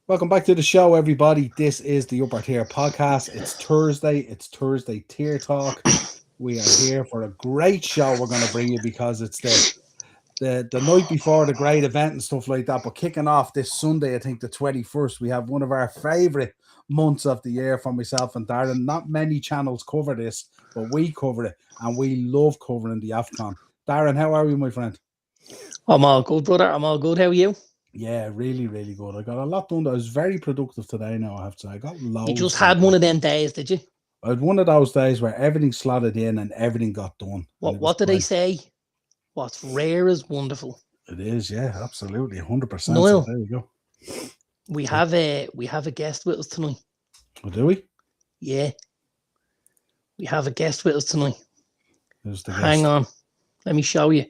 Welcome back to the show, everybody. This is the Upper Tier Podcast. It's Thursday. It's Thursday Tier Talk. We are here for a great show we're going to bring you because it's the night before the great event and stuff like that. But kicking off this Sunday, I think the 21st, we have one of our favourite months of the year for myself and Darren. Not many channels cover this, but we cover it, and we love covering the AFCON. Darren, how are you, my friend? I'm all good, brother. I'm all good. How are you? Yeah, really, really good. I got a lot done. I was very productive today now, I have to say. I got loads. You just had one of them days, did you? I had one of those days where everything slotted in and everything got done. What did they say? What's rare is wonderful. It is, yeah, absolutely, 100%. Niall, so there you go. We have a guest with us tonight. Oh, do we? Yeah. We have a guest with us tonight. Who's the guest? Hang on. Let me show you.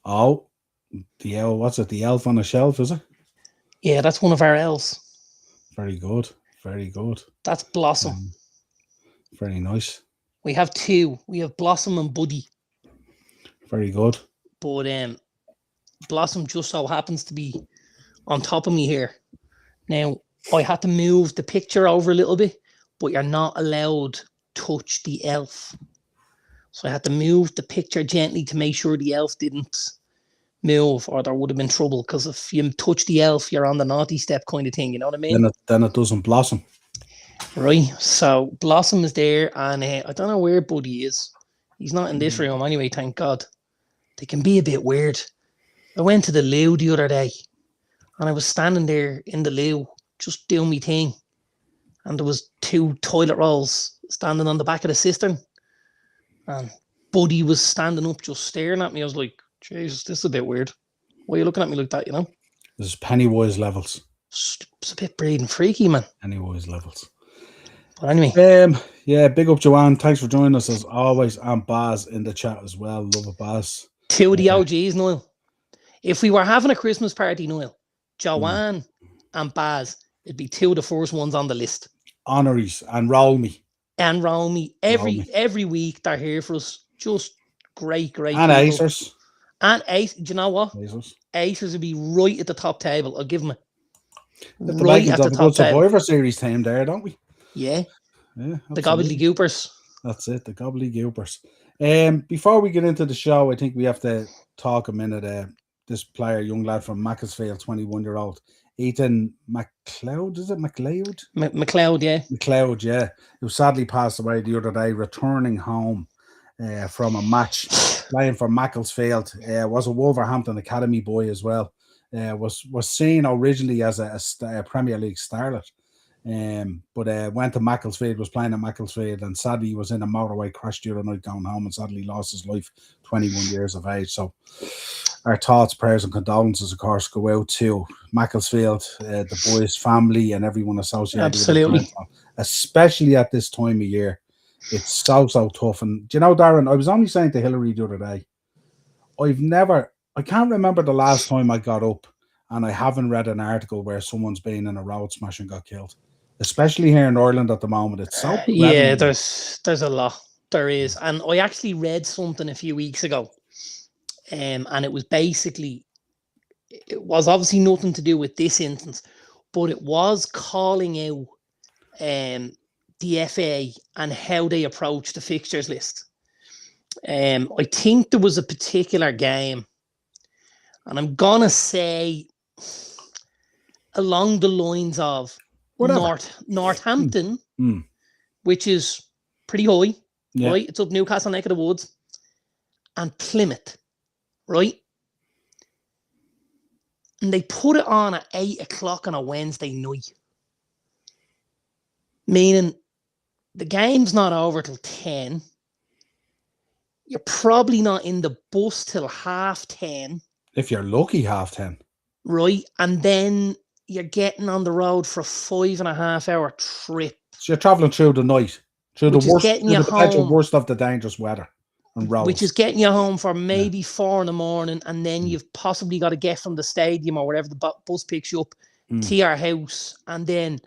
Oh, the elf, what's it? The elf on the shelf, is it? Yeah, that's one of our elves. Very good. Very good. That's Blossom. Very nice. We have two. We have Blossom and Buddy. Very good. But Blossom just so happens to be on top of me here. Now, I had to move the picture over a little bit, but you're not allowed to touch the elf. So I had to move the picture gently to make sure the elf didn't move, or there would have been trouble, because if you touch the elf, you're on the naughty step kind of thing, you know what I mean? Then it doesn't blossom. Right, so Blossom is there, and I don't know where Buddy is. He's not in this room anyway, thank God. They can be a bit weird. I went to the loo the other day, and I was standing there in the loo, just doing my thing, and there was two toilet rolls standing on the back of the cistern, and Buddy was standing up just staring at me. I was like, Jesus, this is a bit weird. Why are you looking at me like that, you know? This is Pennywise levels. It's a bit breeding freaky, man. Pennywise levels. But anyway. Yeah, big up, Joanne. Thanks for joining us as always. And Baz in the chat as well. Love it, Baz. Two of the OGs, Niall. If we were having a Christmas party, Niall, Joanne and Baz, it'd be two of the first ones on the list. Honories and roll me. And roll me. Every week they're here for us. Just great and people. Acers. And Ace, do you know what? Acers would be right at the top table. I'll give them it. Right at the top table. Survivor Series team there, don't we? Yeah. Yeah. The Gobbledygoopers. That's it, the Gobbledygoopers. Before we get into the show, I think we have to talk a minute. This player, young lad from Macclesfield, 21-year-old, Ethan McLeod, is it McLeod? McLeod, yeah. McLeod, yeah. Who sadly passed away the other day, returning home from a match playing for Macclesfield. Was a Wolverhampton Academy boy as well. Was seen originally as a Premier League starlet. But went to Macclesfield, was playing at Macclesfield, and sadly he was in a motorway crash the other night going home, and sadly lost his life, 21 years of age. So our thoughts, prayers and condolences, of course, go out to Macclesfield, the boys' family and everyone associated Absolutely. with it, especially at this time of year. It's so tough. And do you know, Darren, I was only saying to Hillary the other day, I can't remember the last time I got up and I haven't read an article where someone's been in a road smash and got killed. Especially here in Ireland at the moment. It's so prevalent. Yeah, there's a lot. There is. And I actually read something a few weeks ago. And it was basically, it was obviously nothing to do with this instance, but it was calling out the FA and how they approach the fixtures list. I think there was a particular game, and I'm going to say along the lines of Northampton, which is pretty high, right? It's up Newcastle neck of the woods, and Plymouth, right? And they put it on at 8 o'clock on a Wednesday night, meaning the game's not over till 10. You're probably not in the bus till 10:30. If you're lucky, 10:30. Right, and then you're getting on the road for a 5.5 hour trip. So you're travelling through the night, through the potential worst of the dangerous weather and roads. Which is getting you home for maybe 4 a.m, and then you've possibly got to get from the stadium or wherever the bus picks you up to your house. And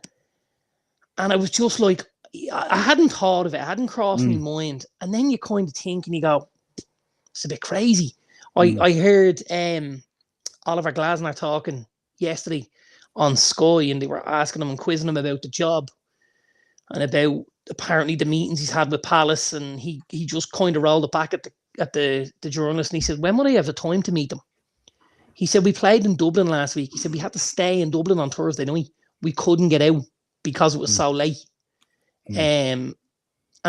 I was just like, I hadn't thought of it. I hadn't crossed my mind. And then you kind of think and you go, it's a bit crazy. I heard Oliver Glasner talking yesterday on Sky, and they were asking him and quizzing him about the job and about apparently the meetings he's had with Palace, and he just kind of rolled it back at the journalist, and he said, when would I have the time to meet them? He said, we played in Dublin last week. He said, we had to stay in Dublin on Thursday night. We couldn't get out because it was so late. And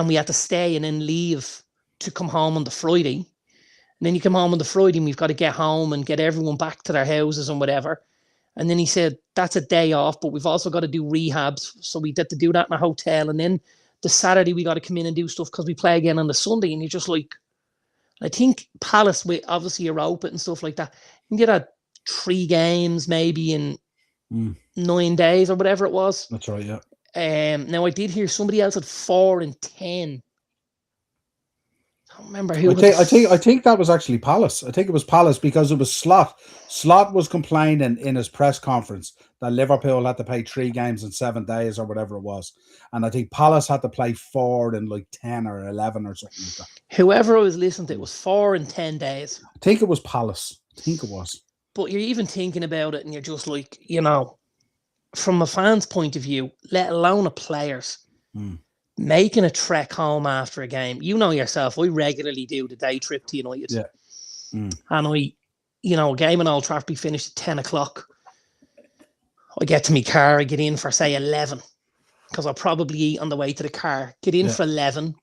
we had to stay and then leave to come home on the Friday. And then you come home on the Friday and we've got to get home and get everyone back to their houses and whatever. And then he said, that's a day off, but we've also got to do rehabs. So we had to do that in a hotel. And then the Saturday we got to come in and do stuff because we play again on the Sunday. And you're just like, I think Palace, with obviously Europa and stuff like that, you get had 3 games maybe in 9 days or whatever it was. That's right, yeah. Now I did hear somebody else had 4 and 10. I don't remember who. I think that was actually Palace. I think it was Palace because it was Slot. Slot was complaining in his press conference that Liverpool had to play 3 games in 7 days or whatever it was, and I think Palace had to play 4 in like 10 or 11 or something like that. Whoever I was listening to, it was 4 and 10 days. I think it was Palace. I think it was. But you're even thinking about it, and you're just like, from a fan's point of view, let alone a player's. Making a trek home after a game, you know yourself, I regularly do the day trip to United. Yeah. And a game in Old Trafford finished at 10 o'clock. I get to my car, I get in for, say, 11, because I'll probably eat on the way to the car. Get in for 11,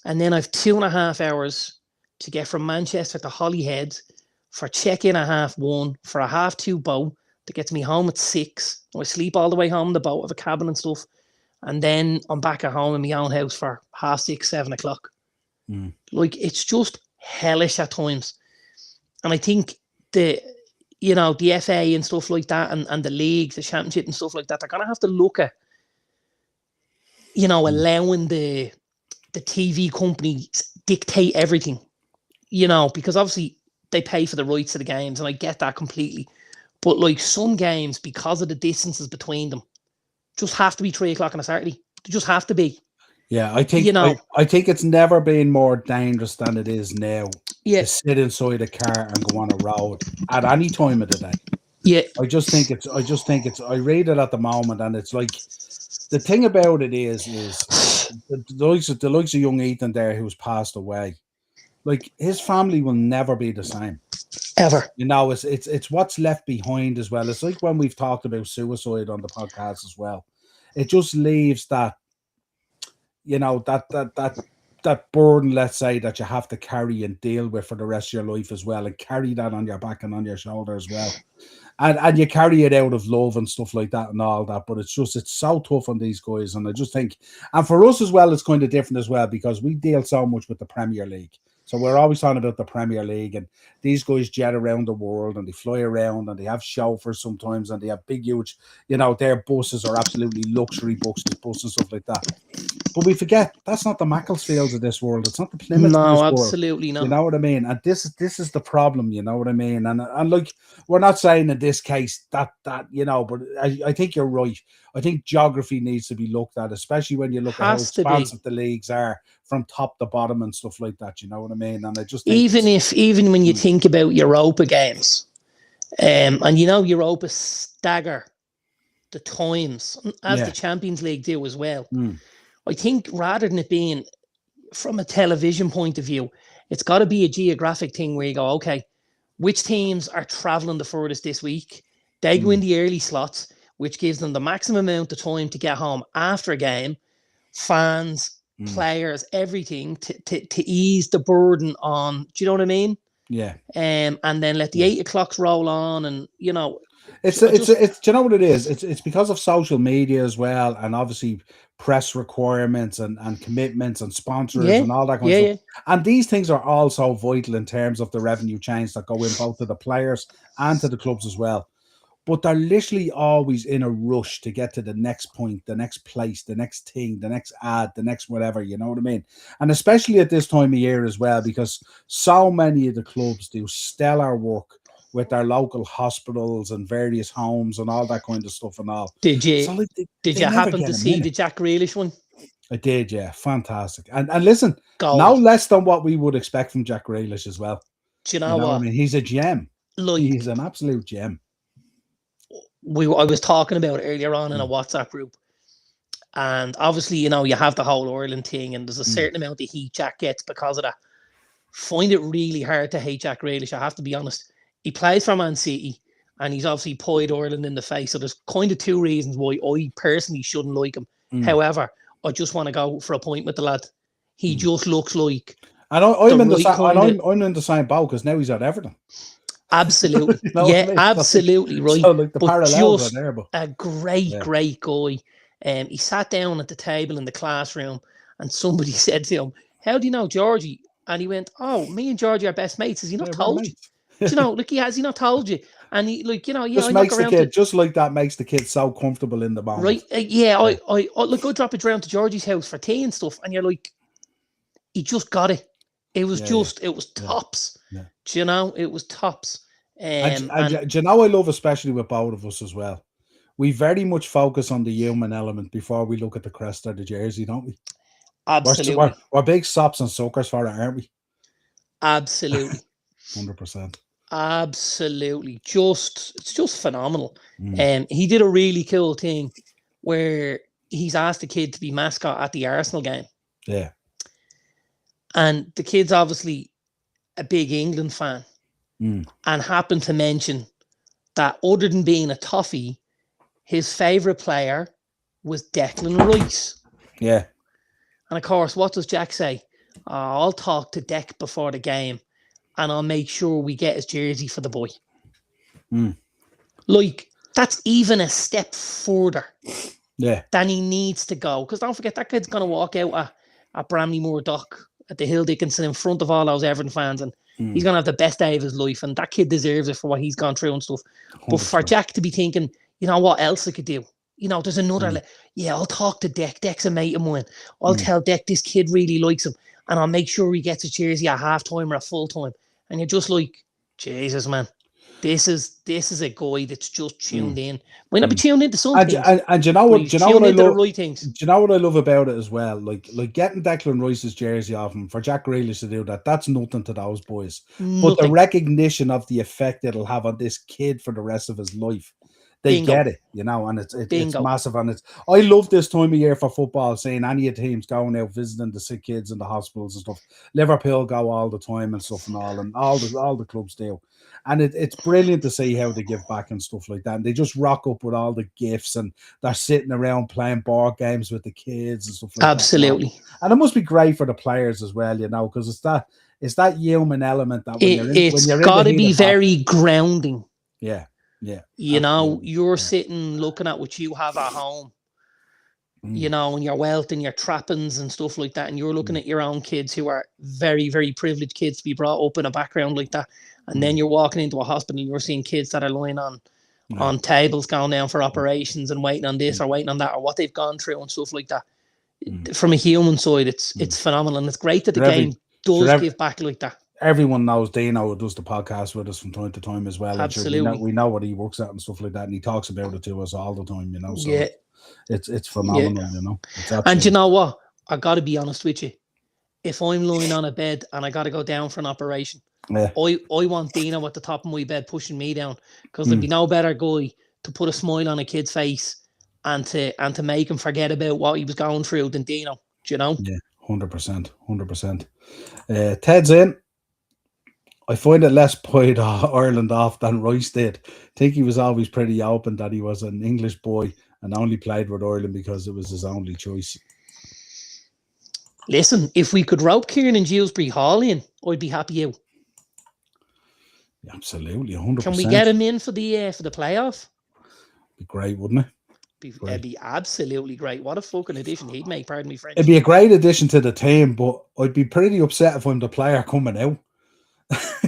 and then I've 2.5 hours to get from Manchester to Holyhead for check-in at 1:30, for a 2:30 boat that gets me home at 6. I sleep all the way home in the boat, have a cabin and stuff. And then I'm back at home in my own house for 6:30, 7 o'clock. Like, it's just hellish at times. And I think the FA and stuff like that, and the league, the championship and stuff like that, they're going to have to look at, allowing the TV companies dictate everything, because obviously they pay for the rights to the games, and I get that completely. But like, some games, because of the distances between them, just have to be 3 o'clock on a Saturday. They just have to be. Yeah, I think I think it's never been more dangerous than it is now. Yeah, to sit inside a car and go on a road at any time of the day. Yeah, I just think it's. I read it at the moment, and it's like, the thing about it is the likes of young Ethan there, who's passed away. Like, his family will never be the same. Ever. It's what's left behind as well. It's like when we've talked about suicide on the podcast as well. It just leaves that, that burden, let's say, that you have to carry and deal with for the rest of your life as well, and carry that on your back and on your shoulder as well. And you carry it out of love and stuff like that and all that. But it's so tough on these guys. And I just think, and for us as well, it's kind of different as well, because we deal so much with the Premier League. So we're always talking about the Premier League, and these guys jet around the world, and they fly around, and they have chauffeurs sometimes, and they have big, huge, their buses are absolutely luxury buses and stuff like that. But we forget, that's not the Macclesfields of this world. It's not the Plymouth of this world. No, absolutely not. You know what I mean? And this is the problem, you know what I mean? And like, we're not saying in this case that but I think you're right. I think geography needs to be looked at, especially when you look at how expansive the leagues are from top to bottom and stuff like that. You know what I mean? And I just think even when you think about Europa games, and Europa stagger the times as the Champions League do as well. I think rather than it being from a television point of view, it's got to be a geographic thing where you go, okay, which teams are traveling the furthest this week? They go in the early slots, which gives them the maximum amount of time to get home after a game. Fans, players, everything to ease the burden on. Do you know what I mean? Yeah. And then let the 8 o'clocks roll on, and it's do you know what it is? It's because of social media as well, and obviously press requirements and commitments and sponsors and all that kind of stuff. Yeah. And these things are also vital in terms of the revenue chains that go in both to the players and to the clubs as well. But they're literally always in a rush to get to the next point, the next place, the next thing, the next ad, the next whatever, you know what I mean? And especially at this time of year as well, because so many of the clubs do stellar work with their local hospitals and various homes and all that kind of stuff and all. Did you happen to see the Jack Grealish one? I did, yeah. Fantastic. And listen, Gold. No less than what we would expect from Jack Grealish as well. Do you know what? I mean, he's a gem. Like, He's an absolute gem. I was talking about earlier on in a WhatsApp group, and obviously, you have the whole Ireland thing, and there's a certain amount of heat Jack gets because of that. Find it really hard to hate Jack Grealish, I have to be honest. He plays for Man City, and he's obviously pied Ireland in the face, so there's kind of two reasons why I personally shouldn't like him. However, I just want to go for a point with the lad. He just looks like... And I'm in the same boat, because now he's at Everton. Absolutely. Absolutely right. So, like, the parallels just are there, but a great guy. He sat down at the table in the classroom, and somebody said to him, "How do you know Georgie?" And he went, "Oh, me and Georgie are best mates." Has he not told you? Like, has he not told you? And he, like, just makes the kid just like that, makes the kid so comfortable in the moment. Right? I drop it around to Georgie's house for tea and stuff, and you're like, he just got it. It was it was tops. Yeah. Do you know? It was tops. And do you know, I love, especially with both of us as well, we very much focus on the human element before we look at the crest or the jersey, don't we? Absolutely. We're big sops and suckers for it, aren't we? Absolutely. 100%. Absolutely. It's just phenomenal. He did a really cool thing where he's asked the kid to be mascot at the Arsenal game. Yeah. And the kid's obviously a big England fan, and happened to mention that other than being a toffee, his favourite player was Declan Rice. Yeah. And of course, what does Jack say? I'll talk to Dec before the game, and I'll make sure we get his jersey for the boy. Like, that's even a step further than he needs to go. Because don't forget, that kid's going to walk out at Bramley-Moore Dock at the Hill Dickinson in front of all those Everton fans, and he's going to have the best day of his life, and that kid deserves it for what he's gone through and stuff. 100%. But for Jack to be thinking, you know what else I could do? There's another... I'll talk to Dec. Dec's a mate of mine. I'll tell Dec this kid really likes him, and I'll make sure he gets a jersey at half-time or at full-time. And you're just like, Jesus, man. This is a guy that's just tuned in. Might not be tuned into some things. And you know what? Do you know what I love? The right things. Do you know what I love about it as well? Like getting Declan Rice's jersey off him, for Jack Grealish to do that's nothing to those boys. Nothing. But the recognition of the effect it'll have on this kid for the rest of his life, they get it, and it's massive. And I love this time of year for football, seeing any of the teams going out visiting the sick kids in the hospitals and stuff. Liverpool go all the time and stuff and all the clubs do. And it's brilliant to see how they give back and stuff like that. And they just rock up with all the gifts, and they're sitting around playing board games with the kids and stuff like Absolutely. that. And it must be great for the players as well, because it's that human element that it's got to be very grounding. Yeah. Yeah. You're sitting looking at what you have at home, and your wealth and your trappings and stuff like that. And you're looking at your own kids who are very, very privileged kids to be brought up in a background like that. And then you're walking into a hospital and you're seeing kids that are lying on tables going down for operations and waiting on this or waiting on that, or what they've gone through and stuff like that. From a human side, it's phenomenal. And it's great that the game does give back like that. Everyone knows Dino, who does the podcast with us from time to time as well. Absolutely. We know what he works at and stuff like that, and he talks about it to us all the time, So it's phenomenal, And you know what? I got to be honest with you. If I'm lying on a bed and I got to go down for an operation, I want Dino at the top of my bed pushing me down, because there'd be no better guy to put a smile on a kid's face and to make him forget about what he was going through than Dino. Do you know? Yeah, 100%. Ted's in. I find it less pied Ireland off than Rice did. I think he was always pretty open that he was an English boy and only played with Ireland because it was his only choice. Listen, if we could rope Kieran and Dewsbury Hall in, I'd be happy out. Absolutely, 100%. Can we get him in for the playoff? Be great, wouldn't it? It'd be absolutely great. What a fucking addition he'd make, pardon me, French. It'd be a great addition to the team, but I'd be pretty upset if I'm the player coming out.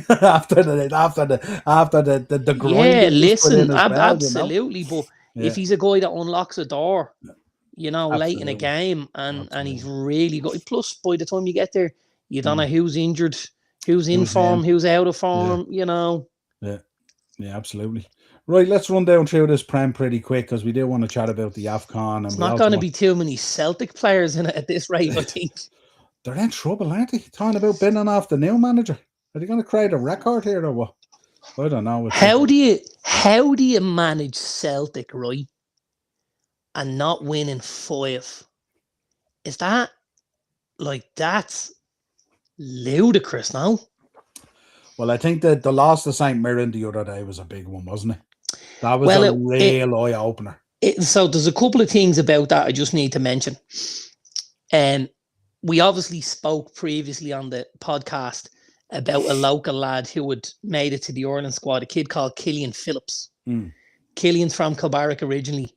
after the grind. Yeah, listen, absolutely. But if he's a guy that unlocks a door, late in a game, and he's really good. Plus, by the time you get there, you don't know who's injured, who's in form, who's out of form. Yeah, absolutely. Right, let's run down through this Prem pretty quick, because we do want to chat about the AFCON. It's not going to be too many Celtic players in it at this rate, I think. They're in trouble, aren't they? Talking about binning off the new manager. Are they going to create a record here or what? I don't know. How do you manage Celtic, right, and not winning 5? Is that that's ludicrous now? Well, I think that the loss to St. Mirren the other day was a big one, wasn't it? That was Well, a real eye opener. So there's a couple of things about that I just need to mention. We obviously spoke previously on the podcast about a local lad who had made it to the Ireland squad, a kid called Killian Phillips. Killian's from Kilbarrack originally.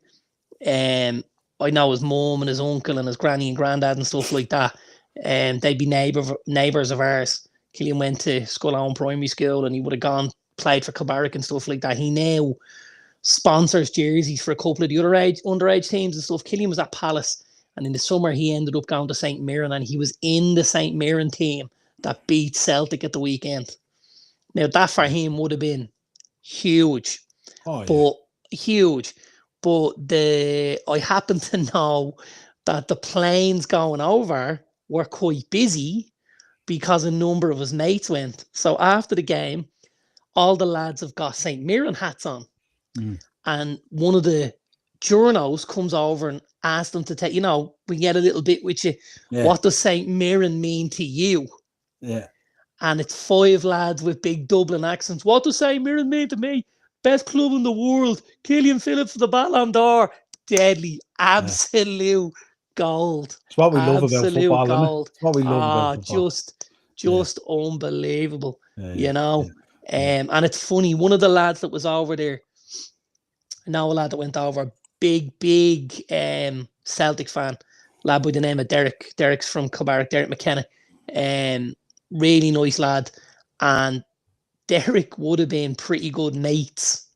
I know his mum and his uncle and his granny and granddad and stuff like that. They'd be neighbours of ours. Killian went to Scullone Primary School and he would have played for Kilbarrack and stuff like that. He now sponsors jerseys for a couple of the underage teams and stuff. Killian was at Palace, and in the summer he ended up going to St. Mirren, and he was in the St. Mirren team that beat Celtic at the weekend. Now that for him would have been huge, but I happen to know that the planes going over were quite busy because a number of his mates went. So after the game, all the lads have got St. Mirren hats on. And one of the journos comes over and asks them to take, we get a little bit with you. Yeah. What does St. Mirren mean to you? Yeah. And it's 5 lads with big Dublin accents. What does St. Mirren mean to me? Best club in the world. Killian Phillips for the Ballon d'Or. Deadly. Absolute gold. It's what we love about football, gold. It's what we love about football. Just unbelievable. And it's funny, one of the lads that was over there, I know a lad that went over, big Celtic fan, lad by the name of Derek. Derek's from Kilbarrack, Derek McKenna. Really nice lad. And Derek would have been pretty good mates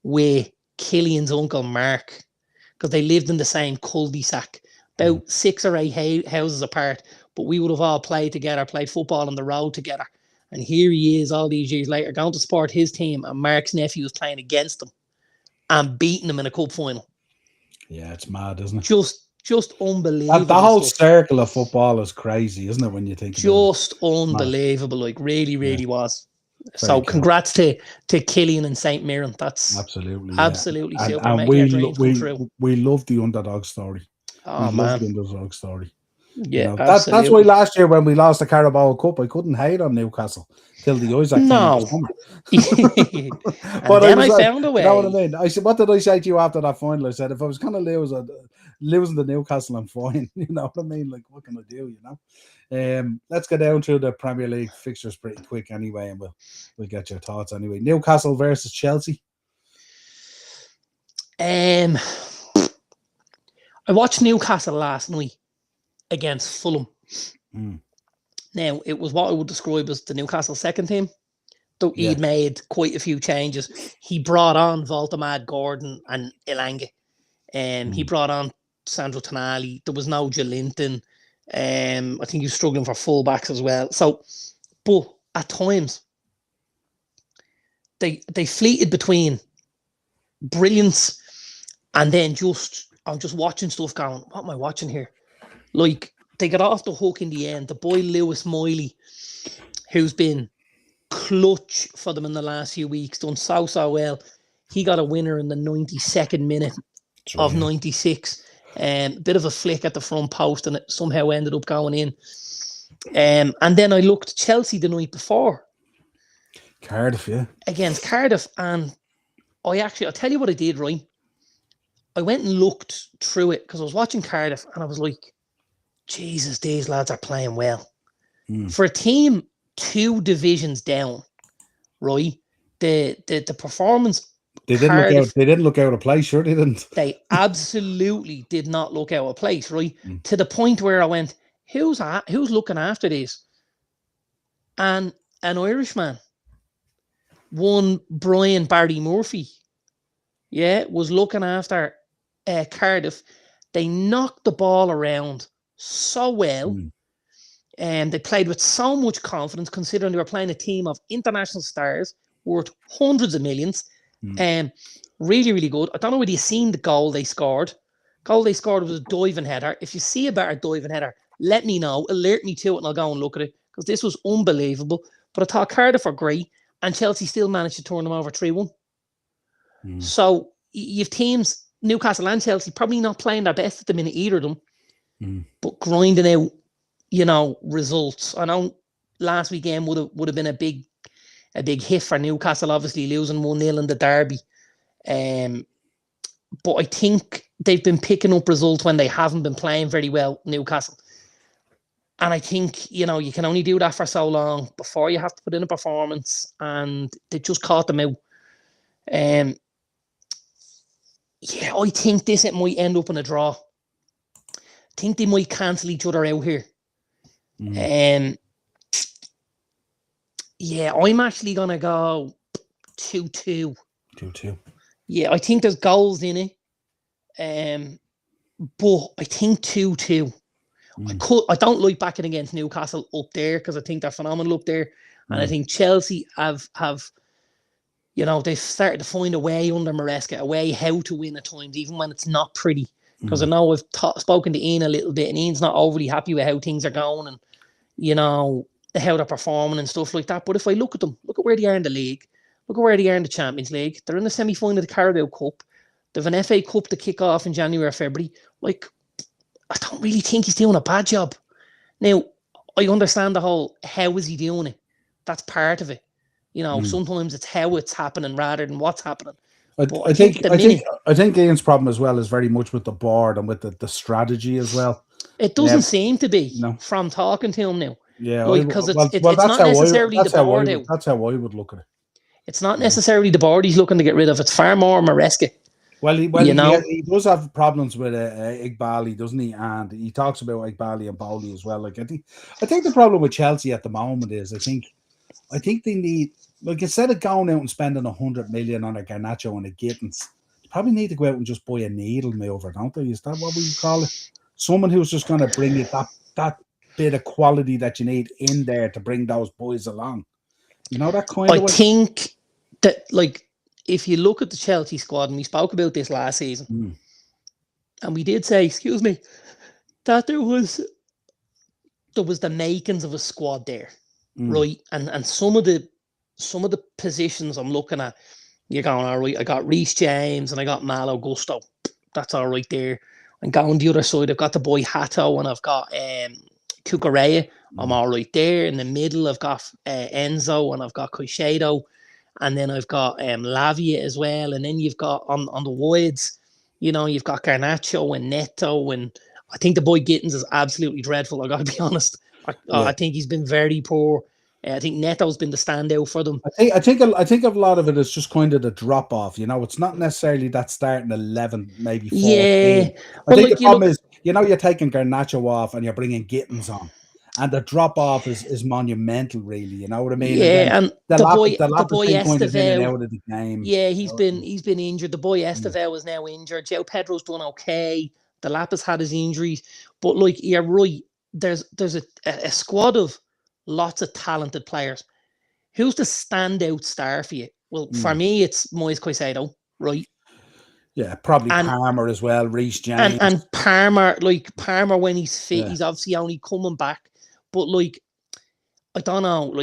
with Killian's uncle Mark, because they lived in the same cul-de-sac, about 6 or 8 houses apart. But we would have all played together, played football on the road together. And here he is all these years later, going to support his team, and Mark's nephew was playing against him and beating him in a cup final. Yeah, it's mad, isn't it? Just unbelievable. The whole circle of football is crazy, isn't it, when you think just about it? Unbelievable, like really was. So congrats to Killian and St. Mirren. That's absolutely super. And we love the underdog story. Oh, we love the underdog story. Yeah, that's why last year when we lost the Carabao Cup, I couldn't hate on Newcastle till the Isaac came. But then I found a way. You know what I mean? I said, what did I say to you after that final? I said, if I was going to losing to Newcastle, I'm fine. You know what I mean? Like, what can I do? You know. Let's get down to the Premier League fixtures pretty quick anyway, and we'll get your thoughts anyway. Newcastle versus Chelsea. I watched Newcastle last night against Fulham. Now, it was what I would describe as the Newcastle second team. Though he'd made quite a few changes. He brought on Voltamad, Gordon and Elanga. He brought on Sandro Tonali. There was no Joelinton. I think he was struggling for fullbacks as well. So, but at times, they fleeted between brilliance and then I'm just watching stuff going, what am I watching here? Like, they got off the hook in the end. The boy Lewis Miley, who's been clutch for them in the last few weeks, done so well. He got a winner in the 92nd minute of 96. A bit of a flick at the front post, and it somehow ended up going in. And then I looked Chelsea the night before. Cardiff, yeah. Against Cardiff. And I'll tell you what I did, right? I went and looked through it because I was watching Cardiff and I was like, Jesus, these lads are playing well. For a team 2 divisions down, right? The performance. They didn't look out of place, sure they didn't. They absolutely did not look out of place, right? To the point where I went, who's looking after this? And an Irishman, one Brian Barry Murphy, was looking after Cardiff. They knocked the ball around so well. And they played with so much confidence, considering they were playing a team of international stars worth hundreds of millions. Really, really good. I don't know whether you've seen the goal they scored. Goal they scored was a diving header. If you see a better diving header, let me know. Alert me to it and I'll go and look at it, because this was unbelievable. But I thought Cardiff were great. and Chelsea still managed to turn them over 3-1. So you've teams, Newcastle and Chelsea, probably not playing their best at the minute, either of them, but grinding out, results. I know last weekend would have been a big hit for Newcastle, obviously losing 1-0 in the derby. But I think they've been picking up results when they haven't been playing very well, Newcastle. And I think, you can only do that for so long before you have to put in a performance. And they just caught them out. I think it might end up in a draw. I think they might cancel each other out here. I'm actually going to go 2-2. 2-2. Yeah, I think there's goals in it. But I think 2-2. I don't like backing against Newcastle up there because I think they're phenomenal up there. And I think Chelsea have they've started to find a way under Maresca, a way how to win at times, even when it's not pretty. Because I know I've spoken to Ian a little bit, and Ian's not overly happy with how things are going and, how they're performing and stuff like that. But if I look at them, look at where they are in the league, look at where they are in the Champions League. They're in the semi-final of the Carabao Cup. They have an FA Cup to kick off in January or February. I don't really think he's doing a bad job. Now, I understand the whole, how is he doing it? That's part of it. Sometimes it's how it's happening rather than what's happening. I think Ian's problem as well is very much with the board and with the strategy as well. It doesn't seem to be from talking to him now. Yeah, because it's not necessarily the board. That's how I would look at it. It's not necessarily the board he's looking to get rid of. It's far more Maresca. Well, he does have problems with Igbali, doesn't he? And he talks about Igbali and Bowley as well. I think the problem with Chelsea at the moment is I think they need, instead of going out and spending 100 million on a Garnacho and a Gittins, they probably need to go out and just buy a needle mover, don't they? Is that what we call it? Someone who's just going to bring you that bit of quality that you need in there to bring those boys along. That kind of way. I think that, if you look at the Chelsea squad, and we spoke about this last season, and we did say, that there was the makings of a squad there, right? And some of the positions I'm looking at, you're going, all right, I got Reece James and I got Malo Gusto. That's all right there. And going the other side, I've got the boy Hato and I've got Cucurella. I'm all right there. In the middle, I've got Enzo and I've got Caicedo. And then I've got Lavia as well. And then you've got on the wides, you've got Garnacho and Neto. And I think the boy Gittins is absolutely dreadful. I got to be honest. I think he's been very poor. I think Neto's been the standout for them. I think a lot of it is just kind of the drop off. It's not necessarily that starting 11, maybe 14. Yeah. I think the problem is, you're taking Garnacho off and you're bringing Gittins on. And the drop off is monumental, really. You know what I mean? Yeah, and the boy Estevao out of the game. Yeah, he's been injured. The boy Estevao is now injured. Joe Pedro's done okay. The Lapis had his injuries, but you're right. There's a squad of lots of talented players. Who's the standout star for you? Well, for me, it's Moise Caicedo, right? Yeah, probably Palmer as well. Reece James and Palmer when he's fit, he's obviously only coming back. But I don't know,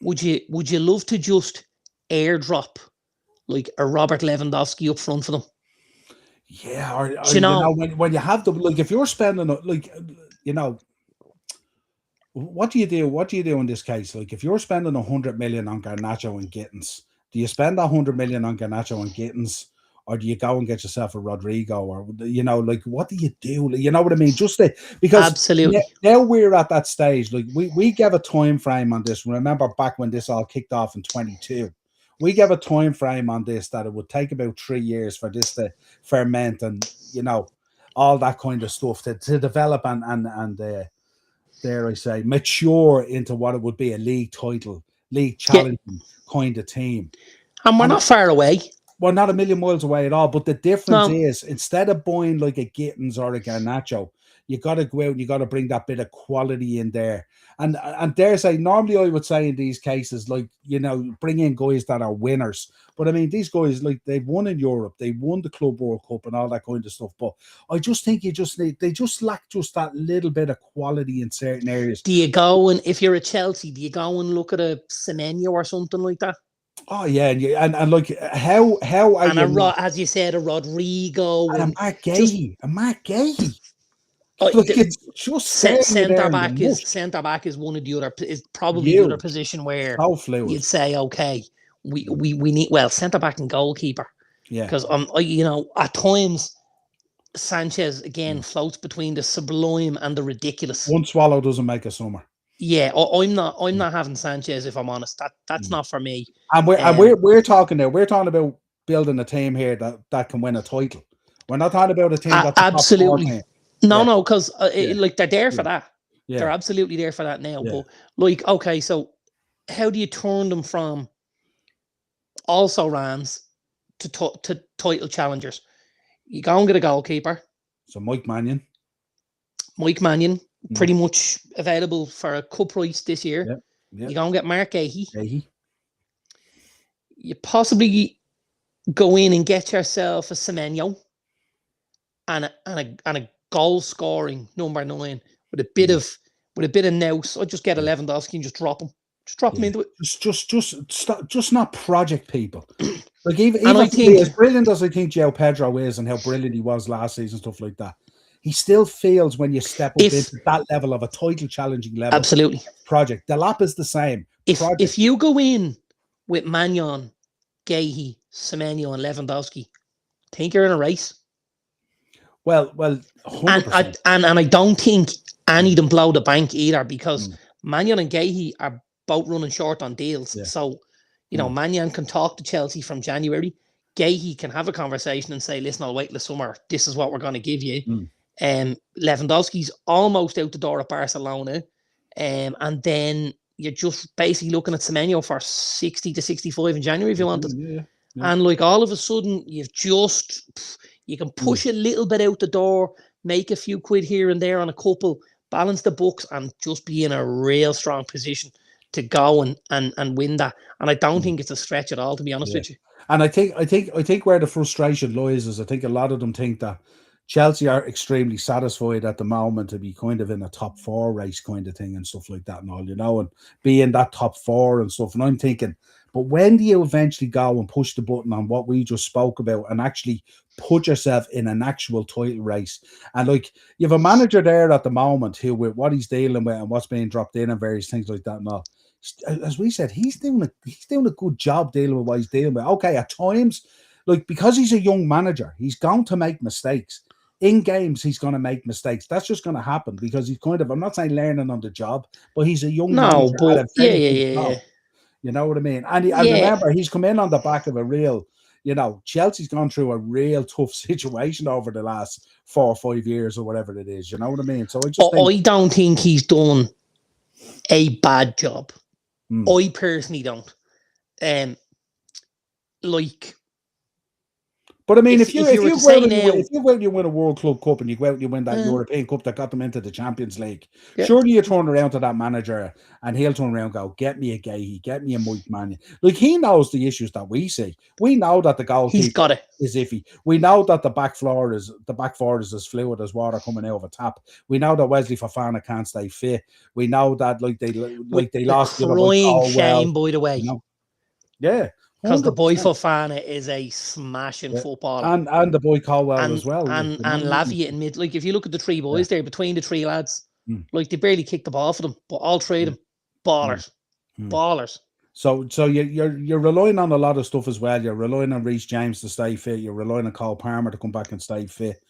would you love to just airdrop a Robert Lewandowski up front for them? Yeah, or when you have them, if you're spending what do you do? What do you do in this case? If you're spending 100 million on Garnacho and Gittins, do you spend 100 million on Garnacho and Gittins? Or do you go and get yourself a Rodrigo? Or, what do you do? You know what I mean? Because absolutely. Now we're at that stage. We gave a time frame on this. Remember back when this all kicked off in 22, we gave a time frame on this that it would take about 3 years for this to ferment and, all that kind of stuff to develop and dare I say, mature into what it would be a league title, league challenging kind of team. And we're not far away. Well, not a million miles away at all. But the difference is, instead of buying a Gittins or a Garnacho, you got to go out and you got to bring that bit of quality in there. And dare say, normally I would say in these cases, like, you know, bring in guys that are winners. But I mean, these guys, like, they've won in Europe, they won the Club World Cup and all that kind of stuff. But I just think they just lack just that little bit of quality in certain areas. Do you go and, if you're a Chelsea, do you go and look at a Semenyo or something like that? Oh yeah, and like how are and you? As you said, a Rodrigo and a Mark Gahey, Oh, like it's just centre back is one of the other probably the other position where you'd say, okay, we need centre back and goalkeeper. Yeah, because you know, at times Sanchez again floats between the sublime and the ridiculous. One swallow doesn't make a summer. Yeah, I'm not having Sanchez, if I'm honest. That's not for me. And we're talking now. We're talking about building a team here that can win a title. We're not talking about a team that's absolutely. No, because like they're there for that. Yeah. They're absolutely there for that now. Yeah. But like, okay, so how do you turn them from also rans to title challengers? You go and get a goalkeeper. So Mike Mannion, pretty much available for a cup price this year. Yeah. Yeah. You go and get Mark Gahey. You possibly go in and get yourself a Semenyo and a goal scoring number 9 with a bit of nous. I'd just get a Lewandowski and just drop him. Just drop him into it. Just not project people. Like even as brilliant as I think João Pedro is and how brilliant he was last season, stuff like that, he still feels when you step up into that level of a title challenging level. Absolutely. Project. The lap is the same. If you go in with Mannion, Gahey, Semenyo and Lewandowski, I think you're in a race. Well, 100%. And I don't think any of them blow the bank either, because Mannion and Gahey are both running short on deals. Yeah. So, you know, Mannion can talk to Chelsea from January. Gahey can have a conversation and say, listen, I'll wait till the summer. This is what we're going to give you. Lewandowski's almost out the door at Barcelona. And then you're just basically looking at Semenyo for 60 to 65 in January if you wanted. Yeah. And like all of a sudden, you can push a little bit out the door, make a few quid here and there on a couple, balance the books, and just be in a real strong position to go and win that. And I don't think it's a stretch at all, to be honest with you. And I think where the frustration lies is I think a lot of them think that Chelsea are extremely satisfied at the moment to be kind of in a top 4 race kind of thing and stuff like that and all, you know, and be in that top 4 and stuff. And I'm thinking, but when do you eventually go and push the button on what we just spoke about and actually put yourself in an actual title race? And like, you have a manager there at the moment who, with what he's dealing with and what's being dropped in and various things like that and all, as we said, he's doing a good job dealing with what he's dealing with. Okay, at times, like, because he's a young manager, he's going to make mistakes. In games, he's going to make mistakes. That's just going to happen because he's kind of, I'm not saying learning on the job, but he's a young manager. But yeah. You know what I mean? And remember, he's come in on the back of a real, you know, Chelsea's gone through a real tough situation over the last 4 or 5 years or whatever it is. You know what I mean? So I don't think he's done a bad job. I personally don't. But I mean, if you go out and you win a World Club Cup and you go out and you win that European Cup that got them into the Champions League, surely you turn around to that manager and he'll turn around and go, get me a Gahey, get me a Mike Mannion. Like, he knows the issues that we see. We know that the goalkeeper is iffy. We know that the back four is as fluid as water coming out of a tap. We know that Wesley Fofana can't stay fit. We know that they lost. Crying shame, by the way. You know? Yeah. Because the boy Fofana is a smashing footballer. And the boy Colwell as well. And Lavia in mid. Like, if you look at the 3 boys there, between the 3 lads, like, they barely kicked the ball for them. But all 3 of them, ballers. Ballers. So you're relying on a lot of stuff as well. You're relying on Reece James to stay fit. You're relying on Cole Palmer to come back and stay fit.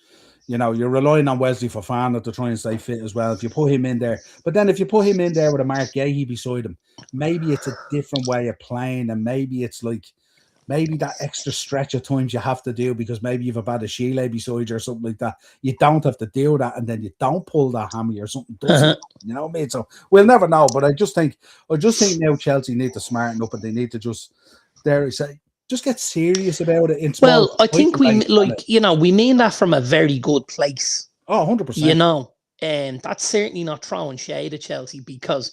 You know, you're relying on Wesley Fofana to try and stay fit as well. If you put him in there, but then if you put him in there with a Mark Gahey beside him, maybe it's a different way of playing, and maybe it's like that extra stretch at times you have to do because maybe you've a Sheila beside you or something like that. You don't have to do that, and then you don't pull that hammy or something. You know what I mean? So we'll never know. But I just think now Chelsea need to smarten up and they need to just, dare I say, just get serious about it. Well, I think we mean that from a very good place. Oh, 100%. You know, that's certainly not throwing shade at Chelsea because,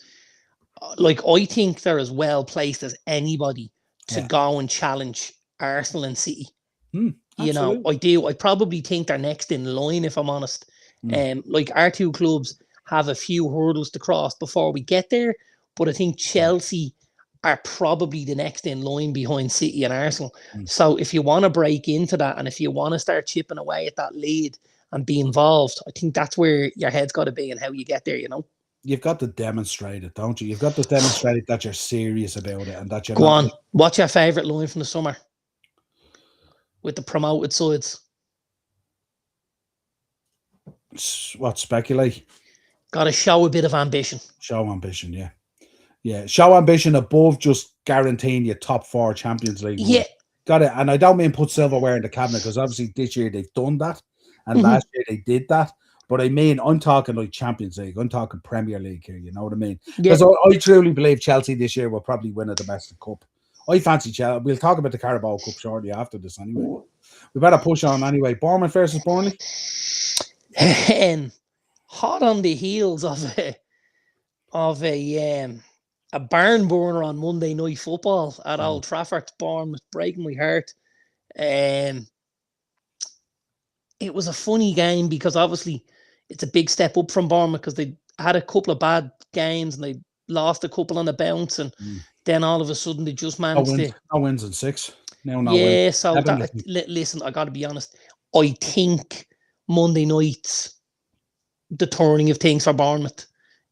like, I think they're as well placed as anybody to go and challenge Arsenal and City. You know, I do. I probably think they're next in line, if I'm honest. Like, our two clubs have a few hurdles to cross before we get there, but I think Chelsea are probably the next in line behind City and Arsenal. So if you want to break into that and if you want to start chipping away at that lead and be involved, I think that's where your head's got to be and how you get there, you know? You've got to demonstrate it, don't you? You've got to demonstrate that you're serious about it and that you're Go not... on. What's your favourite line from the summer with the promoted sides? What, speculate? Got to show a bit of ambition. Show ambition, yeah. Yeah, show ambition above just guaranteeing you top 4 Champions League. Yeah. Got it. And I don't mean put silverware in the cabinet because obviously this year they've done that and last year they did that. But I mean, I'm talking like Champions League. I'm talking Premier League here. You know what I mean? Because I truly believe Chelsea this year will probably win a domestic cup. I fancy Chelsea. We'll talk about the Carabao Cup shortly after this anyway. We better push on anyway. Bournemouth versus Burnley. Hot on the heels of a barn burner on Monday Night Football at Old Trafford. Bournemouth breaking my heart. It was a funny game because obviously it's a big step up from Bournemouth because they had a couple of bad games and they lost a couple on the bounce and then all of a sudden they just managed no wins in 6. No yeah, wins. so listen, I got to be honest. I think Monday night's the turning of things for Bournemouth.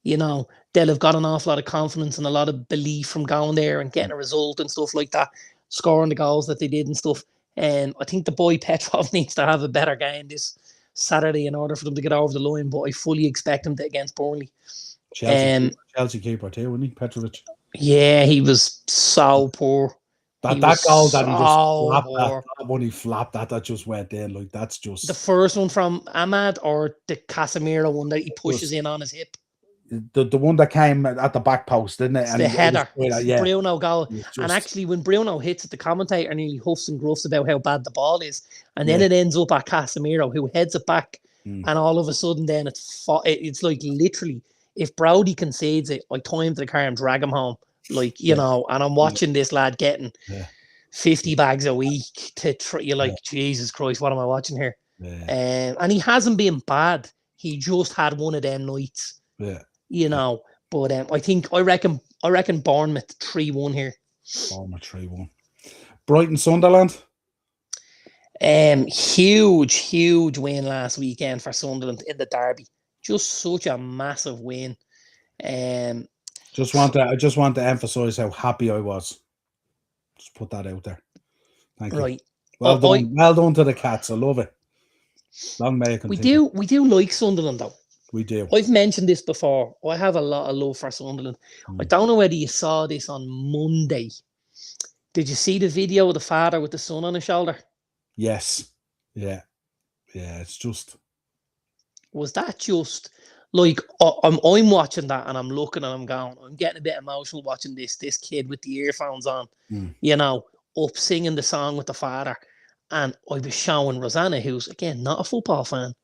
You know, they'll have got an awful lot of confidence and a lot of belief from going there and getting a result and stuff like that, scoring the goals that they did and stuff. And I think the boy Petrov needs to have a better game this Saturday in order for them to get over the line, but I fully expect him to against Burnley. Chelsea keeper too, wasn't he, Petrovic? Yeah, he was so poor. That goal that he just flapped, that one he flapped, that just went in. Like, that's just... The first one from Ahmad or the Casemiro one that he pushes in on his hip? The one that came at the back post, didn't it? It's the header. Yeah. Bruno goal. And actually, when Bruno hits it, the commentator nearly huffs and gruffs about how bad the ball is. And then it ends up at Casemiro, who heads it back. And all of a sudden, then it's like literally, if Brody concedes it, I tie him to the car and drag him home. Like, you know, and I'm watching this lad getting 50 bags a week you're like, Jesus Christ, what am I watching here? And he hasn't been bad. He just had one of them nights. You know, but I reckon Bournemouth 3-1 here. Bournemouth 3-1. Brighton Sunderland. Huge win last weekend for Sunderland in the derby. Just such a massive win. I just want to emphasize how happy I was. Just put that out there. Thank you. Right. Well done to the Cats. I love it. Long may it continue. We do like Sunderland though. We do. I've mentioned this before. I have a lot of love for Sunderland. I don't know whether you saw this on Monday. Did you see the video of the father with the son on his shoulder? Yes. Yeah. Yeah, it's just... Was that just... Like, I'm watching that and I'm looking and I'm going, I'm getting a bit emotional watching this kid with the earphones on, you know, up singing the song with the father. And I was showing Rosanna, who's, again, not a football fan.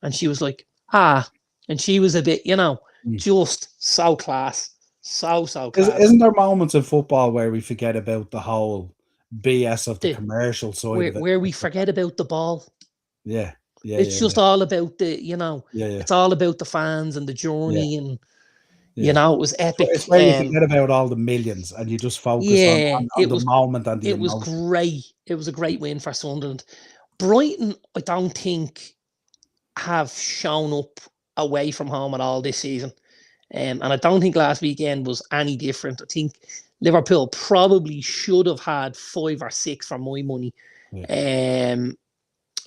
And she was like, and she was a bit, you know, just so class. So class. Isn't there moments in football where we forget about the whole BS of the commercial side of it? Where we forget about the ball. Yeah. It's just all about the, you know, it's all about the fans and the journey and, you know, it was epic. It's where you forget about all the millions and you just focus on the moment and the emotion. It was great. It was a great win for Sunderland. Brighton, I don't think, have shown up away from home at all this season. And I don't think last weekend was any different. I think Liverpool probably should have had 5 or 6 for my money.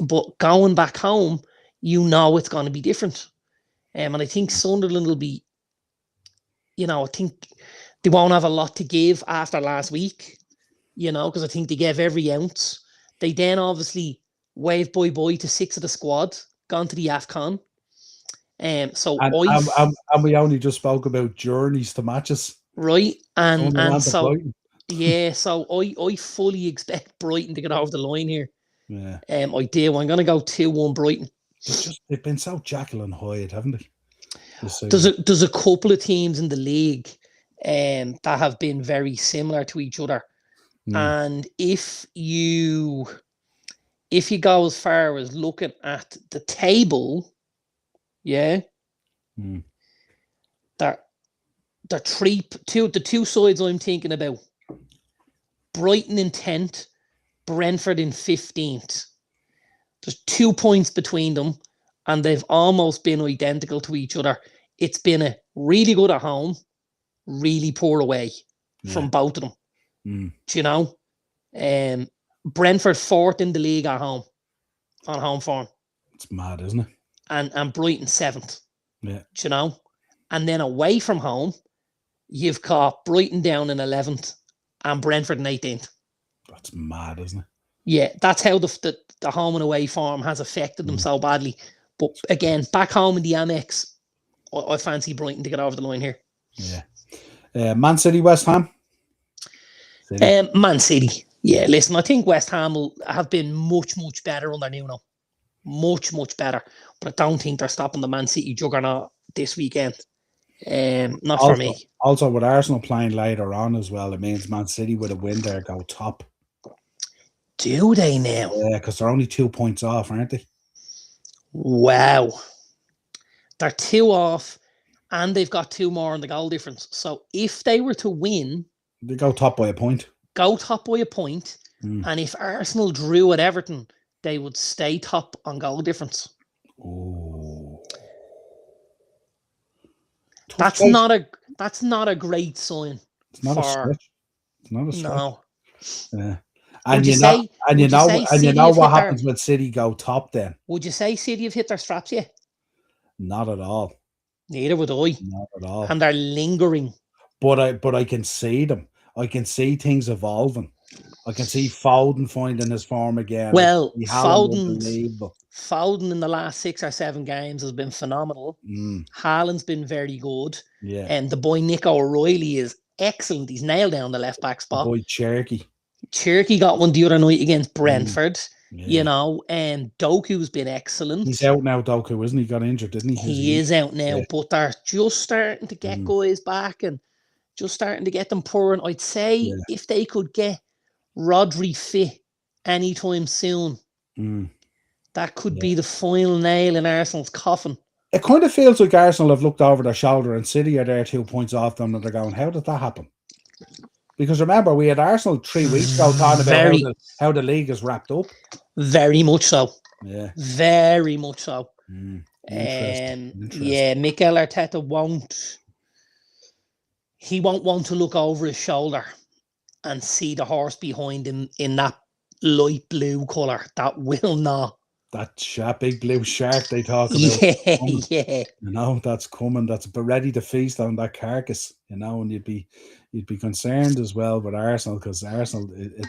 But going back home, you know it's going to be different. And I think Sunderland will be, you know, I think they won't have a lot to give after last week, you know, because I think they gave every ounce. They then obviously waved bye-bye to 6 of the squad, gone to the AFCON. And we only just spoke about journeys to matches. Right. And so, so I fully expect Brighton to get over the line here. Yeah. I do. I'm going to go 2-1 Brighton. They've been so Jekyll and Hyde, haven't they? There's a couple of teams in the league that have been very similar to each other. And if you go as far as looking at the table, the two sides I'm thinking about: Brighton in 10th, Brentford in 15th. There's 2 points between them, and they've almost been identical to each other. It's been a really good at home, really poor away from both of them. Do you know? Brentford 4th in the league at home, on home form. It's mad, isn't it? And Brighton 7th. Yeah. Do you know? And then away from home, you've got Brighton down in 11th and Brentford in 18th. That's mad, isn't it? Yeah, that's how the home and away form has affected them so badly. But again, back home in the Amex, I fancy Brighton to get over the line here. Yeah. Man City, West Ham? Man City. Yeah, listen, I think West Ham will have been much, much better under Nuno. Much, much better. But I don't think they're stopping the Man City juggernaut this weekend. Not for me. Also, with Arsenal playing later on as well, it means Man City with a win there go top. Do they now? Yeah, because they're only 2 points off, aren't they? Wow. They're 2 off, and they've got 2 more on the goal difference. So if they were to win, they go top by a point. And if Arsenal drew at Everton, they would stay top on goal difference. Oh. That's not a great sign. It's not a stretch. It's not a stretch. No. Yeah. And you know what happens when City go top then? Would you say City have hit their straps yet? Not at all. Neither would I. Not at all. And they're lingering. But I can see them. I can see things evolving. I can see Foden finding his form again. Well, Foden in the last 6 or 7 games has been phenomenal. Haaland's been very good. Yeah. And the boy Nico O'Reilly is excellent. He's nailed down the left back spot. The boy Cherky got one the other night against Brentford. You know, and Doku's been excellent. He's out now, Doku, isn't he? Got injured, didn't he? He is out now, but they're just starting to get guys back and just starting to get them pouring. I'd say if they could get Rodri fit anytime soon, that could be the final nail in Arsenal's coffin. It kind of feels like Arsenal have looked over their shoulder and City are there 2 points off them and they're going, how did that happen? Because remember, we had Arsenal 3 weeks ago talking about how the league is wrapped up. Very much so. Yeah. Very much so. Interesting. Yeah, Mikel Arteta won't want to look over his shoulder and see the horse behind him in that light blue colour. That will not. That big blue shark they talk about. Yeah. You know, that's coming. That's ready to feast on that carcass, you know, and you'd be concerned as well with Arsenal because Arsenal, it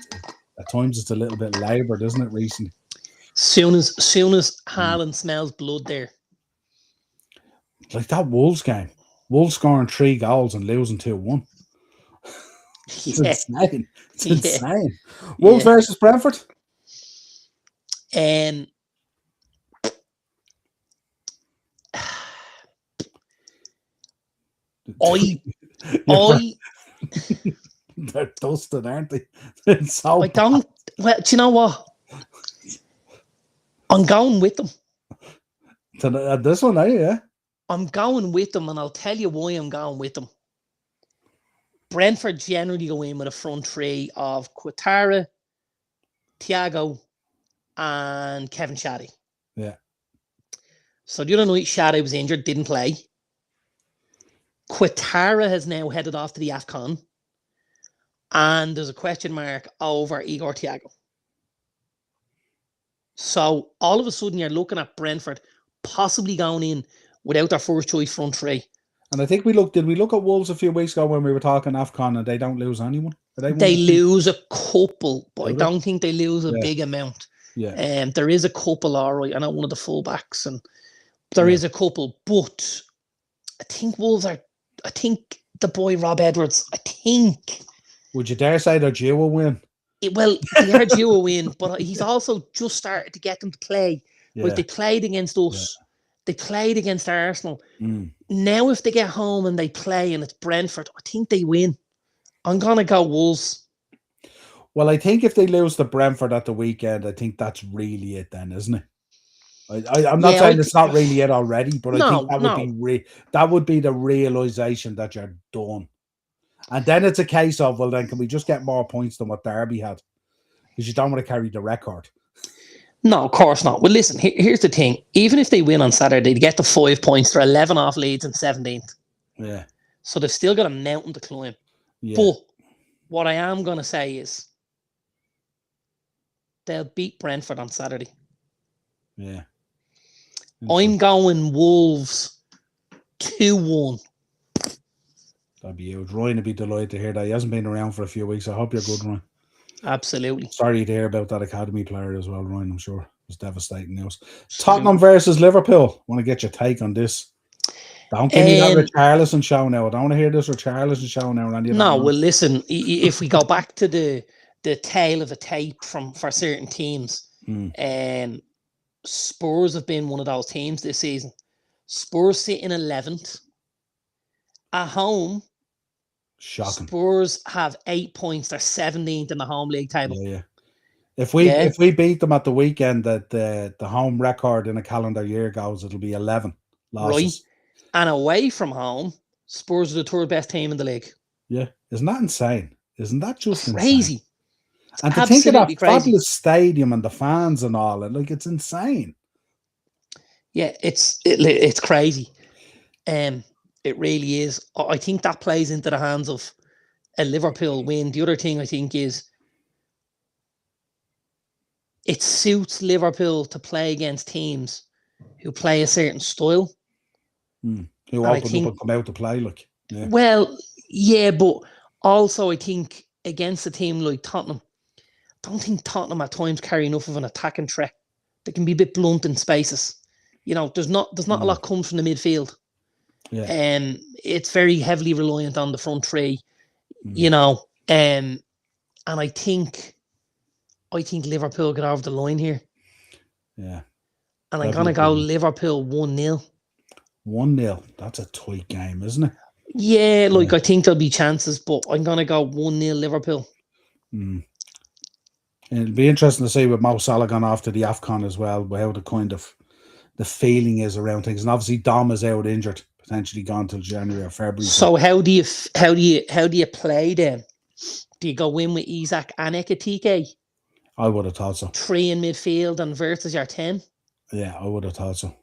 at times it's a little bit laboured, isn't it, recently? Soon as Haaland smells blood there. Like that Wolves game. Wolves scoring 3 goals and losing 2-1. It's insane. It's insane. Wolves versus Brentford? They're dusted, aren't they? I don't. Well, do you know what? I'm going with them. This one, yeah. I'm going with them, and I'll tell you why I'm going with them. Brentford generally go in with a front 3 of Ouattara, Thiago, and Kevin Shaddy. Yeah. So the other night, Shaddy was injured, didn't play. Ouattara has now headed off to the AFCON. And there's a question mark over Igor Thiago. So all of a sudden, you're looking at Brentford possibly going in without their first choice front 3. And I think did we look at Wolves a few weeks ago when we were talking AFCON and they don't lose anyone? They lose a couple, but I don't think they lose a big amount. Yeah. There is a couple, all right. I know one of the fullbacks, and there is a couple, but I think I think the boy Rob Edwards, would you dare say they're due a win? They are due a win, but he's also just started to get them to play. Yeah. Like they played against us They played against Arsenal. Mm. Now, if they get home and they play and it's Brentford, I think they win. I'm going to go Wolves. Well, I think if they lose to Brentford at the weekend, I think that's really it then, isn't it? I'm not saying it's not really it already, but I think that would be that would be the realization that you're done. And then it's a case of, well, then can we just get more points than what Derby had? Because you don't want to carry the record. No, of course not. Well, listen, here's the thing. Even if they win on Saturday, they get the 5 points. They're 11 off Leeds and 17th. Yeah. So they've still got a mountain to climb. Yeah. But what I am going to say is they'll beat Brentford on Saturday. Yeah. I'm going Wolves 2-1. That'd be huge. Ryan would be delighted to hear that. He hasn't been around for a few weeks. I hope you're good, Ryan. Absolutely. Sorry to hear about that academy player as well, Ryan. I'm sure it was devastating news. Tottenham versus Liverpool. Want to get your take on this? Don't give me that Richarlison show now. I don't want to hear this Richarlison show now. No, well, listen. If we go back to the tale of the tape for certain teams, Spurs have been one of those teams this season. Spurs sit in 11th. At home, shocking. Spurs have 8 points. They're 17th in the home league table. Yeah. If we beat them at the weekend, that the home record in a calendar year goes, it'll be 11 losses. Right. And away from home, Spurs are the third best team in the league. Yeah. Isn't that insane? Isn't that just crazy? Insane? And to think of that fabulous stadium and the fans and all, and like it's insane. Yeah, it's crazy. It really is. I think that plays into the hands of a Liverpool win. The other thing I think is it suits Liverpool to play against teams who play a certain style. Who open up and come out to play, like. Yeah. Well, yeah, but also I think against a team like Tottenham, I don't think Tottenham at times carry enough of an attacking threat. They can be a bit blunt in spaces. You know, there's not a lot comes from the midfield. Yeah. It's very heavily reliant on the front three. You know, and I think Liverpool get over the line here. Yeah. And I'm gonna go Liverpool 1-0. 1-0. That's a tight game, isn't it? Yeah, I think there'll be chances, but I'm gonna go 1-0 Liverpool. It'll be interesting to see with Mo Salah gone off to the AFCON as well, how the feeling is around things. And obviously Dom is out injured, potentially gone till January or February. So how do you play then? Do you go in with Isak and Ekitike? I would have thought so. 3 in midfield and Wirtz as your 10? Yeah, I would have thought so.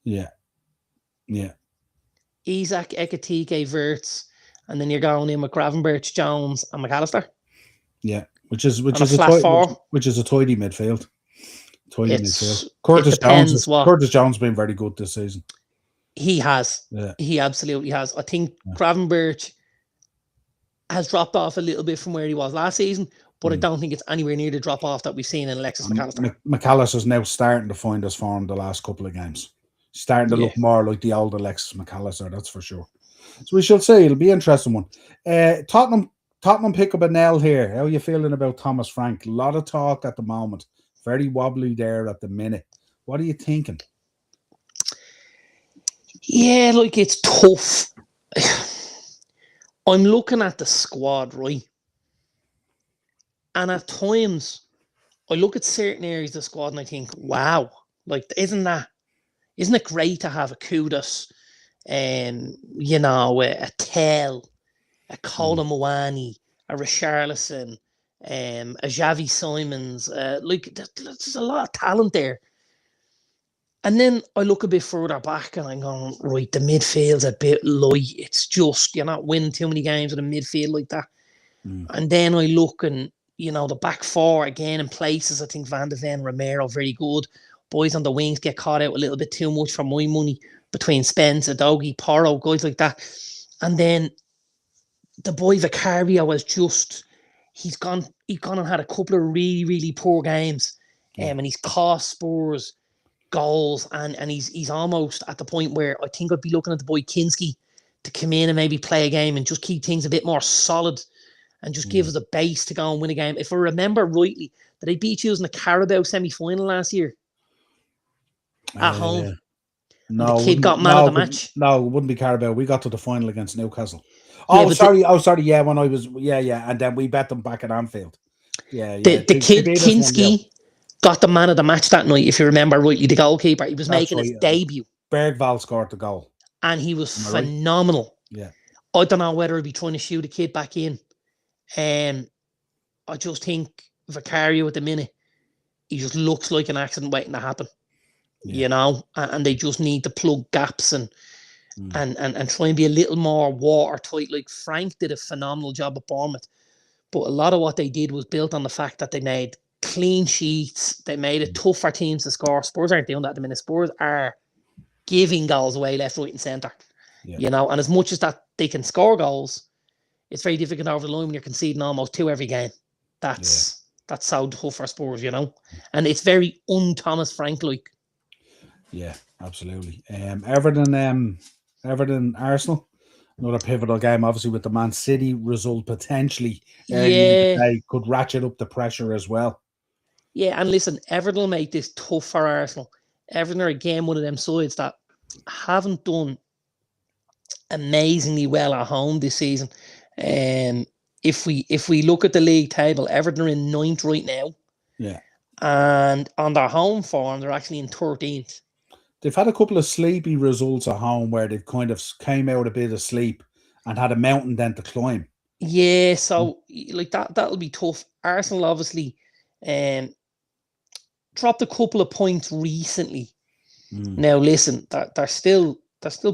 Yeah. Isak, Ekitike, Wirtz, and then you're going in with Gravenberch, Jones, and McAllister. Yeah, which is a tidy midfield. Curtis Jones been very good this season. He has. Yeah. He absolutely has. I think Gravenberch has dropped off a little bit from where he was last season, but I don't think it's anywhere near the drop off that we've seen in Alexis McAllister. McAllister's now starting to find his form the last couple of games. Starting to look more like the old Alexis McAllister, that's for sure. So we shall see. It'll be an interesting one. Tottenham pick up a nail here. How are you feeling about Thomas Frank? A lot of talk at the moment. Very wobbly there at the minute. What are you thinking? Yeah, it's tough. I'm looking at the squad, right? And at times, I look at certain areas of the squad and I think, wow, isn't it great to have a Kudus, a Tell, a Colin Mawani, a Richarlison, a Xavi Simons. There's a lot of talent there. And then I look a bit further back and I'm going, right, the midfield's a bit light. It's just, you're not winning too many games with a midfield like that. And then I look and, the back four again in places. I think Van de Ven, Romero, very good. Boys on the wings get caught out a little bit too much for my money between Spence, Udogie, Porro, guys like that. And then the boy Vicario was just, he's gone and had a couple of really, really poor games. And he's cost Spurs goals, and he's almost at the point where I think I'd be looking at the boy Kinski to come in and maybe play a game and just keep things a bit more solid and just give us a base to go and win a game. If I remember rightly, did they beat you in the Carabao semi-final last year? At home. and the No, kid got man of the match. No, it wouldn't be Carabao. We got to the final against Newcastle. Yeah, Oh, but sorry. Yeah, when I was, and then we bet them back at Anfield. Yeah. the They kid beat us 1-0. Kinski got the man of the match that night, if you remember rightly. The goalkeeper, he was That's making his right. debut, Bergval scored the goal, and he was am I right? phenomenal. Yeah. I don't know whether he'd be trying to shoot a kid back in. I just think Vicario at the minute, he just looks like an accident waiting to happen. Yeah. And they just need to plug gaps and try and be a little more watertight. Like Frank did a phenomenal job at Bournemouth, but a lot of what they did was built on the fact that they made clean sheets. They made it tough for teams to score. Spurs aren't doing that at the minute. Spurs are giving goals away left, right, and centre. Yeah. And as much as that they can score goals, it's very difficult over the line when you're conceding almost 2 every game. That's so tough for Spurs, and it's very un-Thomas Frank like. Yeah, absolutely. Everton, Arsenal, another pivotal game, obviously with the Man City result potentially early in the day could ratchet up the pressure as well. Yeah, and listen, Everton will make this tough for Arsenal. Everton are again one of them sides that haven't done amazingly well at home this season. If we look at the league table, Everton are in 9th right now. Yeah. And on their home form, they're actually in 13th. They've had a couple of sleepy results at home where they've kind of came out a bit of sleep and had a mountain then to climb. Yeah, so like that'll be tough. Arsenal obviously dropped a couple of points recently. Now listen, they're still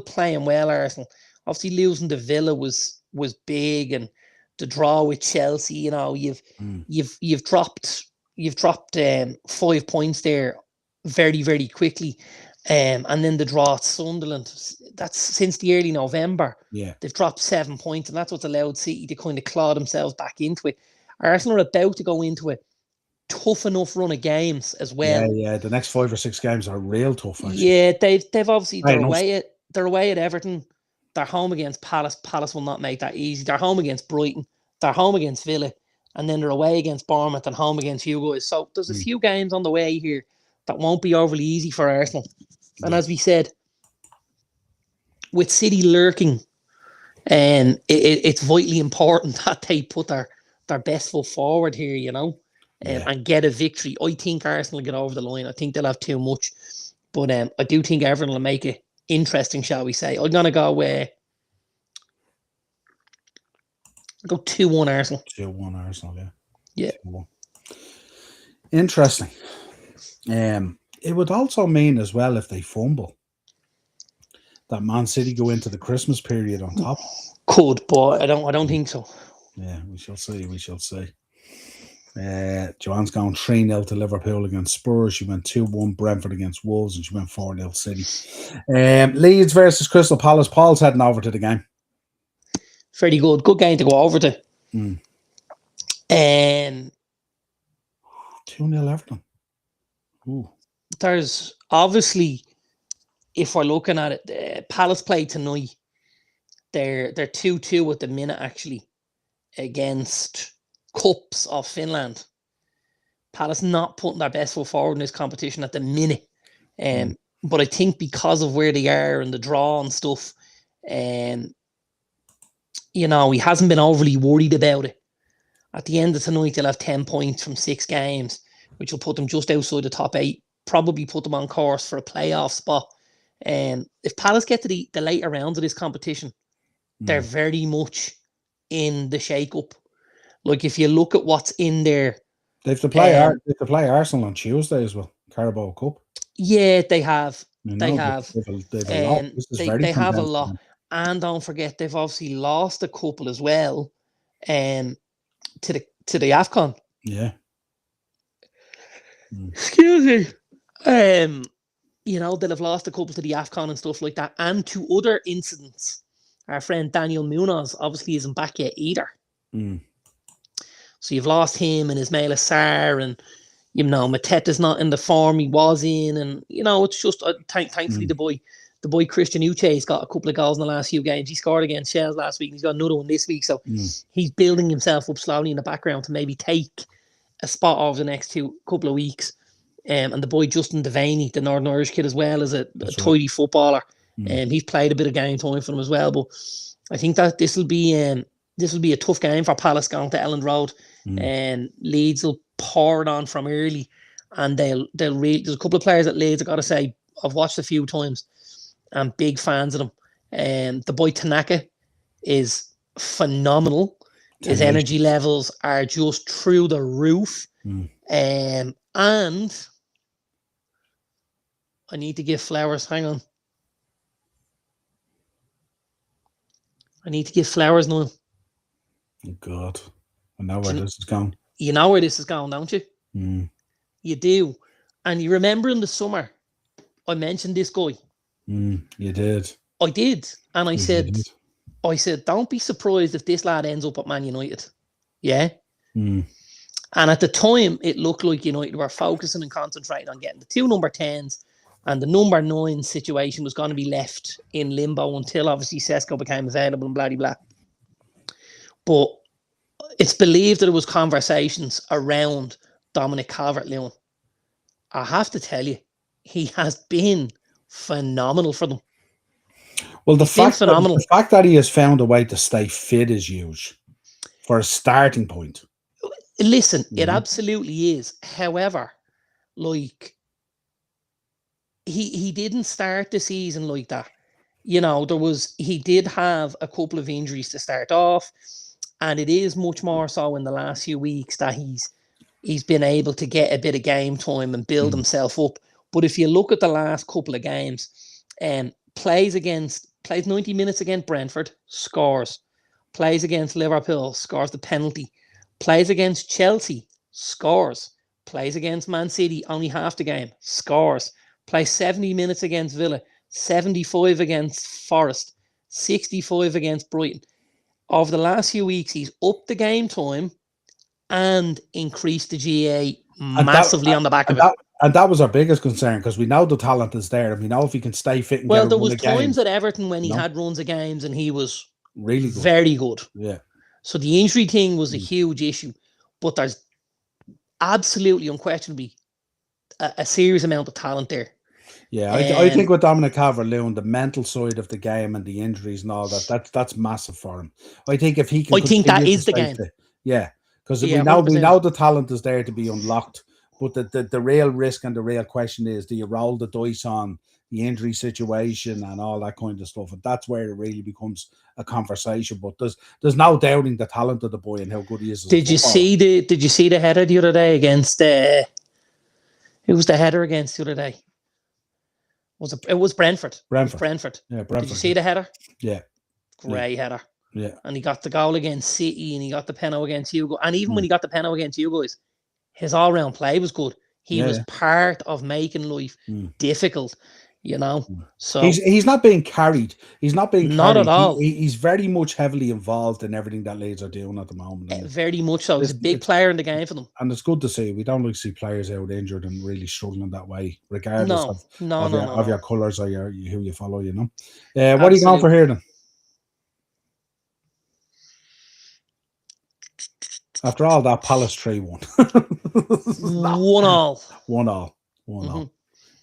playing well, Arsenal. Obviously losing to Villa was big, and the draw with Chelsea, you've dropped 5 points there very, very quickly. And then the draw at Sunderland, that's since the early November. Yeah. They've dropped 7 points, and that's what's allowed City to kind of claw themselves back into it. Arsenal are about to go into a tough enough run of games as well. Yeah. The next 5 or 6 games are real tough, actually. Yeah, they've obviously they're away at Everton. They're home against Palace. Palace will not make that easy. They're home against Brighton. They're home against Villa, and then they're away against Bournemouth and home against you guys. So there's a few games on the way here that won't be overly easy for Arsenal. And as we said, with City lurking, it's vitally important that they put their best foot forward here, and get a victory. I think Arsenal will get over the line. I think they'll have too much. But I do think Everton will make it interesting, shall we say. I'm going to go 2-1 Arsenal. 2-1 Arsenal, yeah. 2-1. Interesting. It would also mean as well, if they fumble, that Man City go into the Christmas period on top. Could, but I don't think so. Yeah, we shall see. Joanne's going 3-0 to Liverpool against Spurs. She went 2-1 Brentford against Wolves, and she went 4-0 City. Leeds versus Crystal Palace. Paul's heading over to the game. Very good. Good game to go over to. 2-0 Everton. Ooh. There's obviously, if we're looking at it, Palace play tonight. They're 2-2 at the minute, actually, against Cups of Finland. Palace not putting their best foot forward in this competition at the minute. But I think because of where they are and the draw and stuff, he hasn't been overly worried about it. At the end of tonight, they'll have 10 points from 6 games, which will put them just outside the top 8, probably put them on course for a playoff spot. If Palace get to the later rounds of this competition, they're very much in the shake-up. Like, if you look at what's in there... They have to play Arsenal on Tuesday as well, Carabao Cup. Yeah, they have. They have. They have a lot. They have a lot. And don't forget, they've obviously lost a couple as well to the AFCON. Yeah. Excuse me. They'll have lost a couple to the AFCON and stuff like that, and to other incidents. Our friend Daniel Munoz obviously isn't back yet either. So you've lost him and Ismail Assar, and Mateta's not in the form he was in, and it's just thankfully the boy Christian Uche's got a couple of goals in the last few games. He scored against Shells last week, and he's got another one this week. So he's building himself up slowly in the background to maybe take a spot over the next couple of weeks. And the boy Justin Devaney, the Northern Irish kid as well, is a tidy footballer. And he's played a bit of game time for them as well. But I think that this will be a tough game for Palace going to Elland Road. And Leeds will pour it on from early. And they'll there's a couple of players at Leeds, I got to say, I've watched a few times. I'm big fans of them. And the boy Tanaka is phenomenal. His energy levels are just through the roof. And I need to give flowers. Hang on. I need to give flowers now. Oh, God. I know where this is going. You know where this is going, don't you? You do. And you remember in the summer, I mentioned this guy. You did. I did. And I said, don't be surprised if this lad ends up at Man United. Yeah? And at the time, it looked like United were focusing and concentrating on getting the 2 number 10s, and the number 9 situation was going to be left in limbo until obviously Sesko became available and blah, blah, blah. But it's believed that it was conversations around Dominic Calvert-Lewin. I have to tell you, he has been phenomenal for them. Well, the fact that he has found a way to stay fit is huge for a starting point. Listen, it absolutely is. However, like, he didn't start the season like that. He did have a couple of injuries to start off, and it is much more so in the last few weeks that he's been able to get a bit of game time and build himself up. But if you look at the last couple of games, plays 90 minutes against Brentford, scores. Plays against Liverpool, scores the penalty. Plays against Chelsea, scores. Plays against Man City, only half the game, scores. Plays 70 minutes against Villa, 75 against Forest, 65 against Brighton. Over the last few weeks, he's upped the game time and increased the GA massively on the back of it. And that was our biggest concern, because we know the talent is there, and we know if he can stay fit and there was times at Everton when he had runs of games and he was really good. Very good. Yeah. So the injury thing was a huge issue, but there's absolutely, unquestionably, a serious amount of talent there. Yeah, I think with Dominic Calvert-Lewin, the mental side of the game and the injuries and all that's massive for him. I think if he can, I think that is the game. Because we know the talent is there to be unlocked, but the real risk and the real question is, do you roll the dice on the injury situation and all that kind of stuff? And that's where it really becomes a conversation. But there's no doubting the talent of the boy and how good he is. Did you see the header the other day against who was the header against the other day? It was Brentford. Brentford. Yeah, Brentford. Did you see the header? Yeah. Great header. Yeah. And he got the goal against City and he got the penalty against you. And even when he got the penalty against you guys, his all-round play was good. He was part of making life difficult, So he's not being carried. He's not being carried. Not at all. He's very much heavily involved in everything that Leeds are doing at the moment. Very much so. He's a big player in the game for them. And it's good to see. We don't like to see players out injured and really struggling that way, regardless of your colours or who you follow, What are you going for here then? After all that, Palace 3-1. 1-1.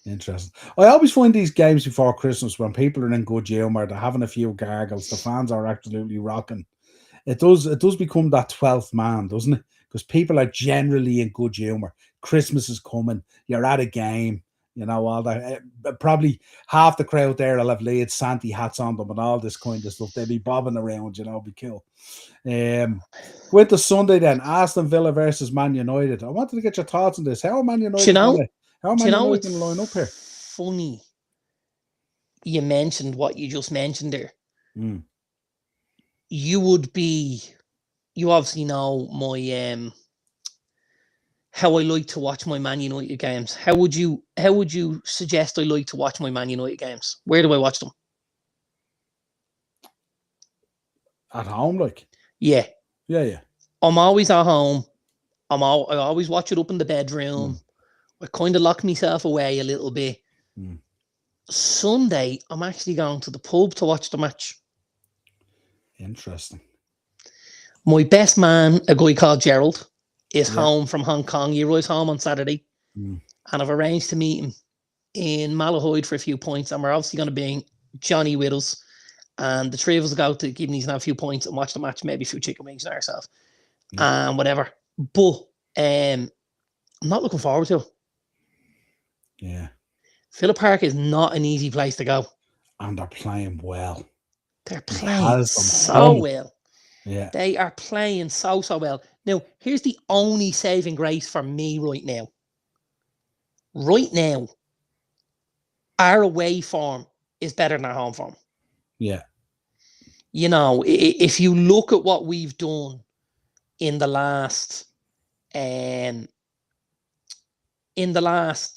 Interesting. I always find these games before Christmas, when people are in good humour, they're having a few gargles, the fans are absolutely rocking. It does become that 12th man, doesn't it? Because people are generally in good humour. Christmas is coming. You're at a game. All that. Probably half the crowd there will have Leeds Santa hats on them and all this kind of stuff. They'll be bobbing around, be cool. With the Sunday then, Aston Villa versus Man United. I wanted to get your thoughts on this. How are Man United going to line up here? Funny you mentioned what you just mentioned there. You obviously know my how I like to watch my Man United games. How would you suggest I like to watch my Man United games? Where do I watch them? At home, like? Yeah. Yeah. I'm always at home. I always watch it up in the bedroom. I kind of lock myself away a little bit. Sunday, I'm actually going to the pub to watch the match. Interesting. My best man, a guy called Gerald, is home from Hong Kong. He arrives home on Saturday. and I've arranged to meet him in Malahide for a few points, and we're obviously going to bring Johnny with us, and the three of us will go to Gibney's and have a few points and watch the match, maybe a few chicken wings and ourselves, and whatever. But I'm not looking forward to it. Yeah. Phillip Park is not an easy place to go. And they're playing well. They're playing so well. Yeah. They are playing so well. Now, here's the only saving grace for me right now. Right now, our away form is better than our home form. Yeah. You know, if you look at what we've done in the last,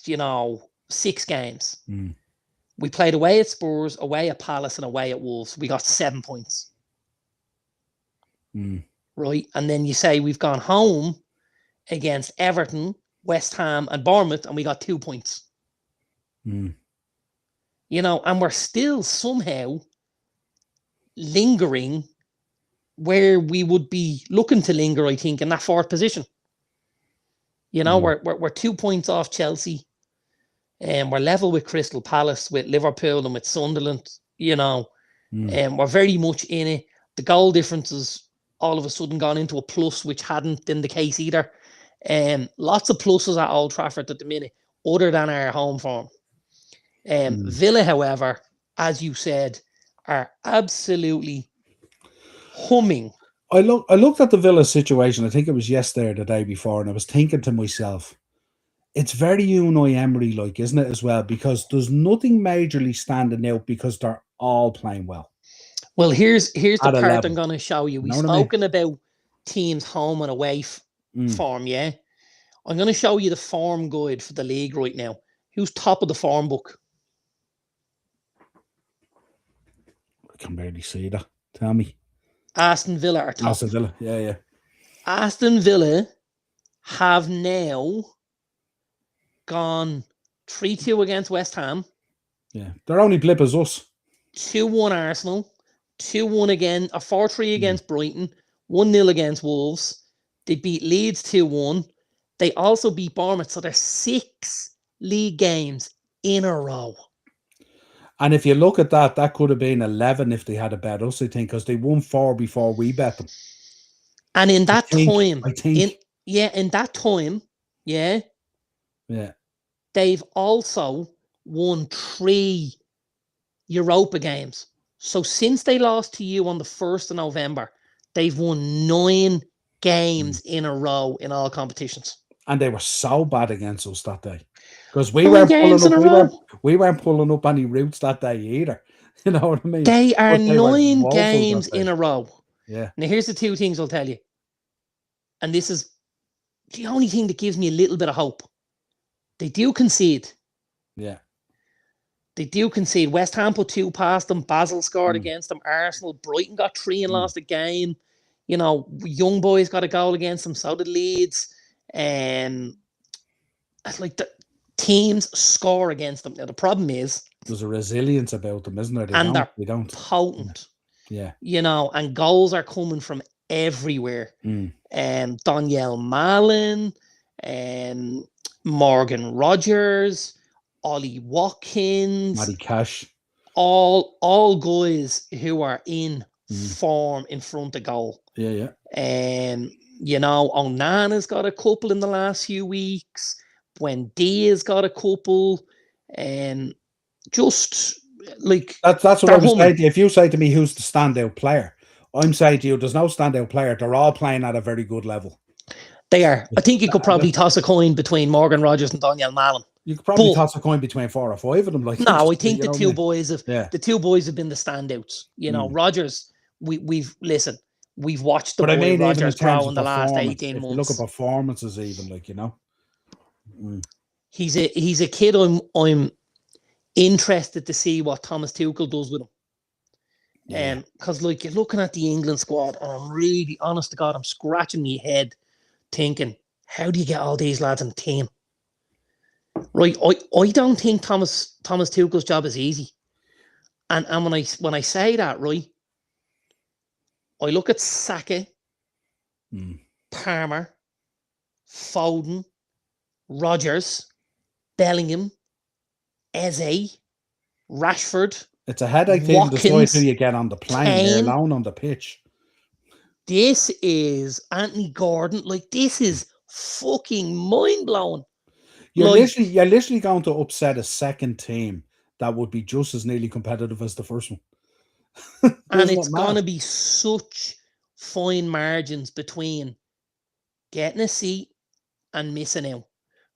you know, 6 games, we played away at Spurs, away at Palace, and away at Wolves. We got 7 points. Right? And then you say we've gone home against Everton, West Ham, and Bournemouth, and we got 2 points. You know, and we're still somehow lingering where we would be looking to linger, I think, in that 4th position. You know, we're 2 points off Chelsea, and we're level with Crystal Palace, with Liverpool, and with Sunderland. You know, and we're very much in it. The goal difference has all of a sudden gone into a plus, which hadn't been the case either. Lots of pluses at Old Trafford at the minute, other than our home form. Villa, however, as you said, are absolutely humming. I looked at the Villa situation. I think it was yesterday or the day before, and I was thinking to myself, it's very Unai Emery like, isn't it, as well? Because there's nothing majorly standing out because they're all playing well. Well, here's the part I'm going to show you. We've spoken about teams home and away form, yeah? I'm going to show you the form guide for the league right now. Who's top of the form book? I can barely see that. Tell me. Aston Villa are top. Aston Villa, yeah. Aston Villa have now gone 3-2 against West Ham. Yeah, they're only blip as us. 2-1 Arsenal. 2-1 again, a 4-3 against Brighton. 1-0 against Wolves. They beat Leeds 2-1. They also beat Bournemouth, so they're 6 league games in a row. And if you look at that, that could have been 11 if they had a bet us, I think, because they won 4 before we bet them. And in that time, they've also won 3 Europa games. So since they lost to you on the 1st of November, they've won 9 games in a row in all competitions. And they were so bad against us that day. Because we weren't pulling up any routes that day either. You know what I mean? They are 9 games in a row. Yeah. Now, here's the 2 things I'll tell you. And this is the only thing that gives me a little bit of hope. They do concede. Yeah. They do concede. West Ham put 2 past them. Basel scored against them. Arsenal, Brighton got 3 and lost a game. You know, young boys got a goal against them. So did Leeds. Like the teams score against them. Now, the problem is there's a resilience about them, isn't there? They don't. Potent. Yeah. You know, and goals are coming from everywhere. Danielle Mallon, Morgan Rogers, Ollie Watkins, Matty Cash, all guys who are in form in front of goal. Yeah. You know, Onana's got a couple in the last few weeks. Buendia's got a couple. Just like that's what I was saying to you. If you say to me who's the standout player, I'm saying to you there's no standout player. They're all playing at a very good level. They are. I think you could probably toss a coin between Morgan Rogers and Daniel Mallon. You could probably toss a coin between 4 or 5 of them. Like, no, I think the two boys have been the standouts. You know, Rogers. We've watched the boy Rogers grow in the last 18 months. Look at performances, even like, you know. He's a kid. I'm interested to see what Thomas Tuchel does with him. Because like you're looking at the England squad, and I'm really honest to God, I'm scratching my head, thinking, how do you get all these lads in the team? Right, I don't think Thomas Tuchel's job is easy. And when I say that, right, I look at Saka, Palmer, Foden, Rodgers, Bellingham, Eze, Rashford. It's a headache to even decide Watkins, who you get on the plane, Kane. alone on the pitch. This is Anthony Gordon. Like, this is fucking mind-blowing. You're Like, literally going to upset a second team that would be just as nearly competitive as the first one. and it's going to be such fine margins between getting a seat and missing out.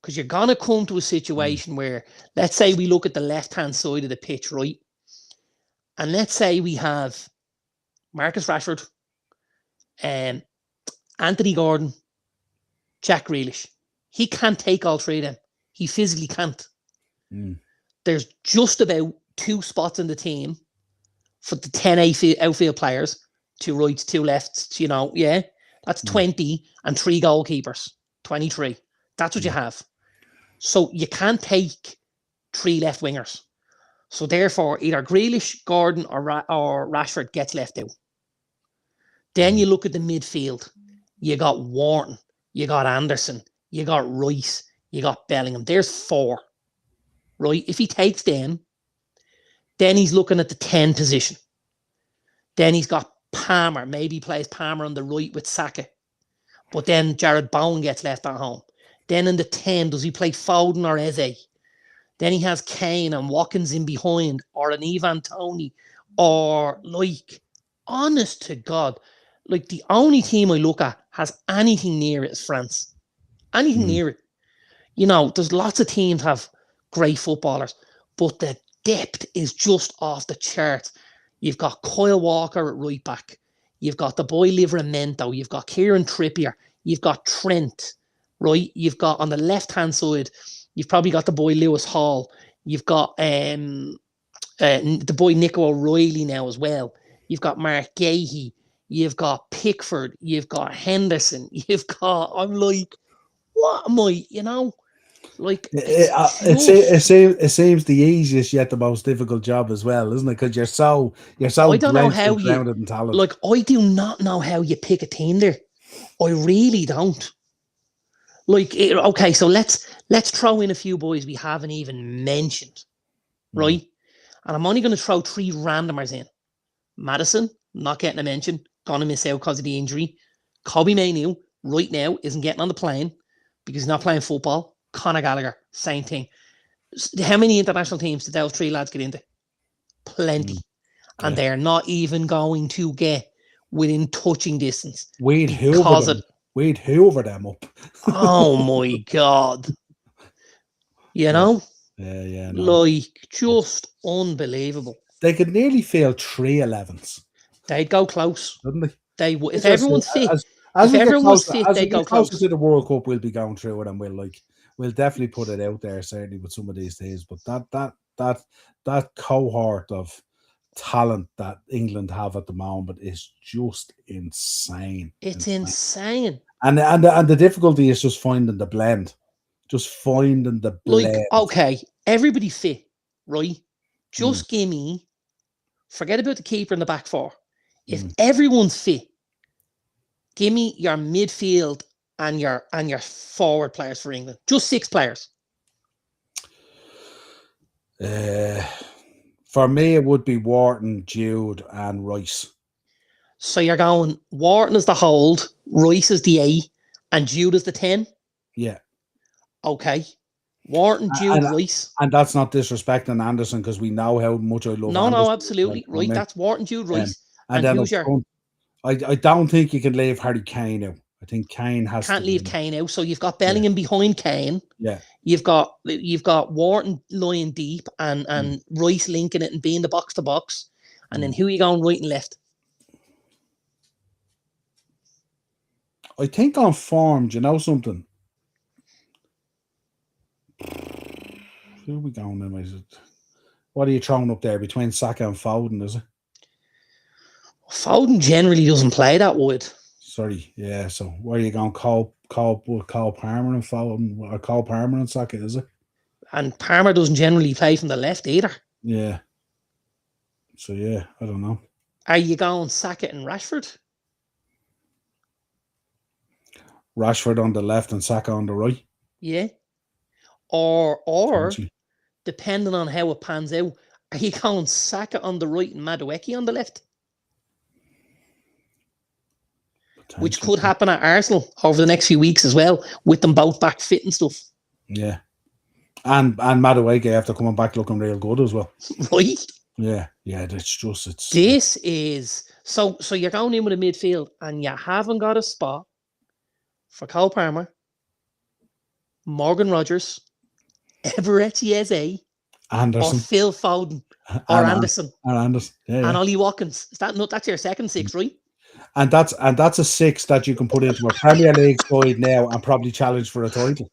Because you're going to come to a situation where, let's say we look at the left-hand side of the pitch, right? And let's say we have Marcus Rashford, Anthony Gordon, Jack Grealish. He can't take all three of them. He physically can't. There's just about 2 spots in the team for the 10 outfield players, 2 rights, 2 lefts, yeah. That's 20 and 3 goalkeepers, 23. That's what you have. So you can't take 3 left wingers. So therefore, either Grealish, Gordon, or Rashford gets left out. Then you look at the midfield. You got Wharton, you got Anderson, you got Rice, you got Bellingham. There's 4, right? If he takes them, then he's looking at the 10 position. Then he's got Palmer. Maybe he plays Palmer on the right with Saka. But then Jared Bowen gets left at home. Then in the 10, does he play Foden or Eze? Then he has Kane and Watkins in behind, or an Ivan Toney, or like, honest to God, like the only team I look at has anything near it is France. Anything near it. There's lots of teams have great footballers, but the depth is just off the charts. You've got Kyle Walker at right back. You've got the boy Livramento. You've got Kieran Trippier. You've got Trent, right? You've got on the left-hand side, you've probably got the boy Lewis Hall. You've got the boy Nico O'Reilly now as well. You've got Mark Gahey. You've got Pickford. You've got Henderson. I'm like, what am I, Like, it seems the easiest yet the most difficult job as well, isn't it? Because you're so I don't know how grounded in talent. Like, I do not know how you pick a team there. I really don't. Like, okay, so let's throw in a few boys we haven't even mentioned, right? And I'm only going to throw 3 randomers in. Maddison, not getting a mention, gonna miss out because of the injury. Kobe Mainoo, right now, isn't getting on the plane because he's not playing football. Conor Gallagher, same thing. How many international teams did those 3 lads get into? Plenty. And they're not even going to get within touching distance. We'd hoover them up. Oh my God. Yeah, like, just unbelievable. They could nearly field 3 11s. They'd go close. Wouldn't they? They would. If everyone's fit, they'd go close. Closer to the World Cup, we'll be going through it, and we'll definitely put it out there, certainly with some of these days. But that cohort of talent that England have at the moment is just insane. It's insane. And the difficulty is just finding the blend. Just finding the blend. Like, okay, everybody fit, right? Just give me, forget about the keeper and the back 4. If everyone's fit, give me your midfield and your forward players for England. Just 6 players. For me, it would be Wharton, Jude, and Rice. So you're going Wharton is the hold, Rice is the 8, and Jude is the 10? Yeah. Okay. Wharton, Jude, Rice. And that's not disrespecting Anderson because we know how much I love Anderson. No, absolutely. Right, that's Wharton, Jude, Rice. And then I don't think you can leave Harry Kane out. I think Kane has can't leave Kane out. So you've got Bellingham behind Kane. Yeah. You've got Wharton lying deep and Rice linking it and being the box to box. And then who are you going right and left? I think on form, do you know something? Who are we going in? Is it? What are you throwing up there between Saka and Foden, is it? Foden generally doesn't play that wide. Sorry, yeah. So where are you going? Call Palmer and Foden, or Cole Palmer and Saka, is it? And Palmer doesn't generally play from the left either. Yeah. So yeah, I don't know. Are you going Saka and Rashford? Rashford on the left and Saka on the right. Yeah. Or depending on how it pans out, are you going Saka on the right and Madueke on the left? Which could happen at Arsenal over the next few weeks as well, with them both back fit and stuff. Yeah. And Madueke after coming back looking real good as well. Right? Yeah. It's this is so you're going in with a midfield and you haven't got a spot for Cole Palmer, Morgan Rogers, Everett Eze, Anderson, or Phil Foden, or Anderson. Yeah. And Ollie Watkins. That's your second six, right? And that's a six that you can put into a Premier League side now and probably challenge for a title.